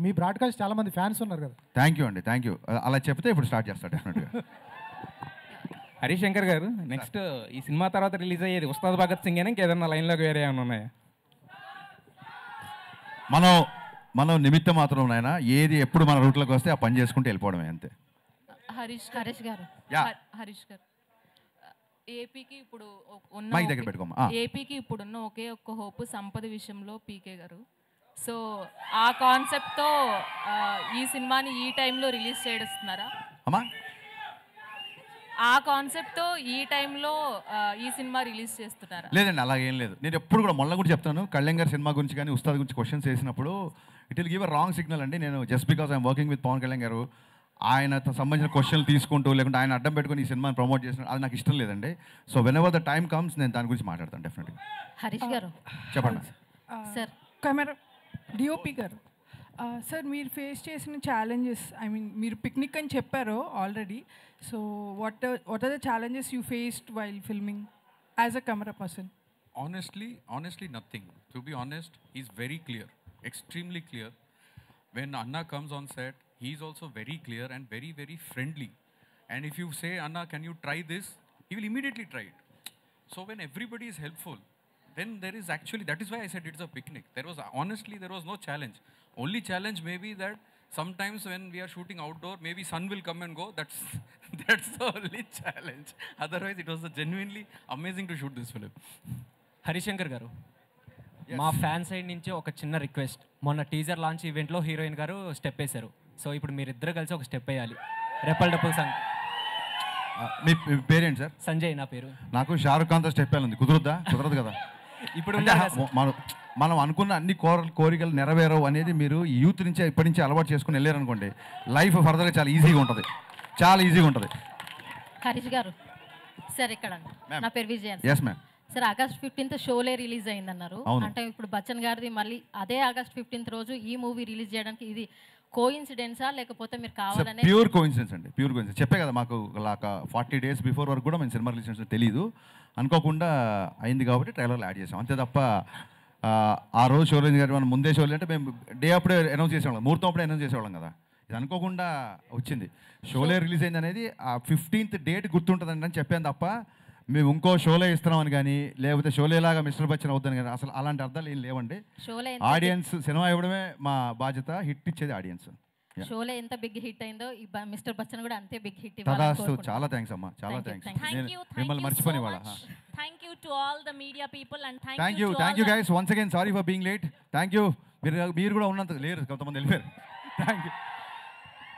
మీ బ్రాడ్కాస్ట్ చాలా మంది ఫ్యాన్స్ ఉన్నారు కదా. థ్యాంక్ యూ అండి, థ్యాంక్ యూ. అలా చెప్తే ఇప్పుడు స్టార్ట్ చేస్తాను డెఫినెట్గా. హరీష్ శంకర్ గారు, నెక్స్ట్ ఈ సినిమా తర్వాత రిలీజ్ అయ్యేది ఉస్తాద్ భగత్ సింగ్ అని ఇంకేదన్నా లైన్లోకి వేరే ఏమైనా ఉన్నాయా? మనం నిమిత్తం మాత్రం నాయన, ఏది ఎప్పుడు మన రూట్లోకి వస్తే ఆ పని చేసుకుంటూ వెళ్ళిపోవడమే అంతే. హరీష్ గారు, యా. హరీష్ గారు, ఏపీకి ఇప్పుడు మైక్ దగ్గర పెట్టుకోమ్మా. ఏపీకి ఇప్పుడున్న ఒకే ఒక్క హోప్ సంపద విషయంలో పీకే గారు. సో ఆ కాన్సెప్ట్తో ఈ సినిమాని ఈ టైంలో రిలీజ్ చేస్తున్నారా? అమ్మా, ఆ కాన్సెప్ట్తో ఈ టైంలో ఈ సినిమా రిలీజ్ చేస్తున్నారా? లేదండి, అలాగేం లేదు. నేను ఎప్పుడు కూడా మొన్న కూడా చెప్తాను, కళ్యాణ్ గారి సినిమా గురించి కానీ ఉస్తాద్ గురించి క్వశ్చన్స్ వేసినప్పుడు it will give a wrong signal అండి. నేను just because I'm working with Pawan Kalyan garu, ఆయనతో సంబంధించిన క్వశ్చన్లు తీసుకుంటూ లేకుంటే ఆయన అడ్డం పెట్టుకుని ఈ సినిమాని ప్రమోట్ చేసిన అది నాకు ఇష్టం లేదండి. So whenever the time comes నేను దాని గురించి మాట్లాడతాను డెఫినెట్గా. హరీష్ గారు చెప్పండి సార్. కెమెరా డిఓపి గారు, సార్ మీరు ఫేస్ చేసిన ఛాలెంజెస్, ఐ మీన్ మీరు పిక్నిక్ అని చెప్పారు already. So what are the challenges you faced while filming as a camera person? Honestly, nothing. To be honest, he's very clear, extremely clear. When Anna comes on set, he's also very clear and very, very friendly. And if you say, Anna, can you try this? He will immediately try it. So when everybody is helpful, then there is actually, that is why I said it's a picnic. There was no challenge. Only challenge may be that sometimes when we are shooting outdoor, maybe sun will come and go. That's the only challenge. Otherwise, it was genuinely amazing to shoot this film. Harishankar గారు, మా fan side నుంచి ఒక చిన్న request. మొన్న teaser launch ఈవెంట్లో heroine గారు step వేశారు. So ఇప్పుడు మీరిద్దరు కలిసి ఒక స్టెప్ వేయాలి. రెప్పల్ డప్పుల్ సాంగ్. మీ పేరేంటి సార్? సంజయ్ నా పేరు. నాకు షారుఖ్ ఖాన్తో స్టెప్ వేయాలి. కుదరదు కదా. ఇప్పుడు మనం అనుకున్న అన్ని కోరికలు నెరవేరవు అనేది మీరు యూత్ నుంచి ఇప్పటి నుంచి అలవాటు చేసుకుని వెళ్ళారనుకోండి, లైఫ్ ఫర్దర్గా చాలా ఈజీగా ఉంటుంది, చాలా ఈజీగా ఉంటుంది. హరీష్ గారు సార్, ఇక్కడ నా పేరు Vijayan. Yes ma'am. Sir, August 15th Sholay release అయిందన్నారు. అవును. అంటే ఇప్పుడు బచ్చన్ గారిది మళ్ళీ అదే August 15th రోజు ఈ మూవీ రిలీజ్ చేయడానికి ఇది కోఇన్సిడెన్సా లేకపోతే మీరు కావాలనే? ప్యూర్ కోఇన్సిడెన్స్ అండి, ప్యూర్ కోఇన్సిడెన్స్. చెప్పే కదా, మాకు ఒక 40 days బిఫోర్ వరకు కూడా మేము సినిమా రిలీజ్ చేసిన తెలియదు, అనుకోకుండా అయింది కాబట్టి ట్రైలర్లో యాడ్ చేసాం అంతే తప్ప ఆ రోజు షో రిలీజ్ గారు మనం ముందే షో అంటే మేము డే అప్పుడే అనౌన్స్ చేసేవాళ్ళం, ముహూర్తం అప్పుడే అనౌన్స్ చేసేవాళ్ళం కదా. ఇది అనుకోకుండా వచ్చింది. షోలే రిలీజ్ అయింది అనేది ఆ 15th డేట్ గుర్తుంటుందండి అని చెప్పాను తప్ప మేము ఇంకో షోలే ఇస్తున్నామని కానీ లేకపోతే షోలేలాగా మిస్టర్ బచ్చన్ అవుద్దని కానీ అసలు అలాంటి అర్థాలు ఏం లేవండి. ఆడియన్స్ సినిమా ఇవ్వడమే మా బాధ్యత, హిట్ ఇచ్చేది ఆడియన్స్. షోలే ఎంత బిగ్ హిట్ అయిందో ఈ మిస్టర్ బచ్చన్ కూడా అంతే బిగ్ హిట్ తదాస్తు. చాలా థ్యాంక్స్ అమ్మా, చాలా థ్యాంక్స్. మిమ్మల్ని మర్చిపోయి వాళ్ళ. Thank you to all the media people and thank you guys once again. Sorry for being late. Thank you. మీరు కూడా ఉన్నంత లేరు, కొంతమంది వెళ్ళిపోయారు.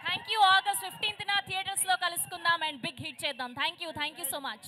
Thank you. August 15th na theaters lo kaluskundaam and big hit cheddam. Thank you so much.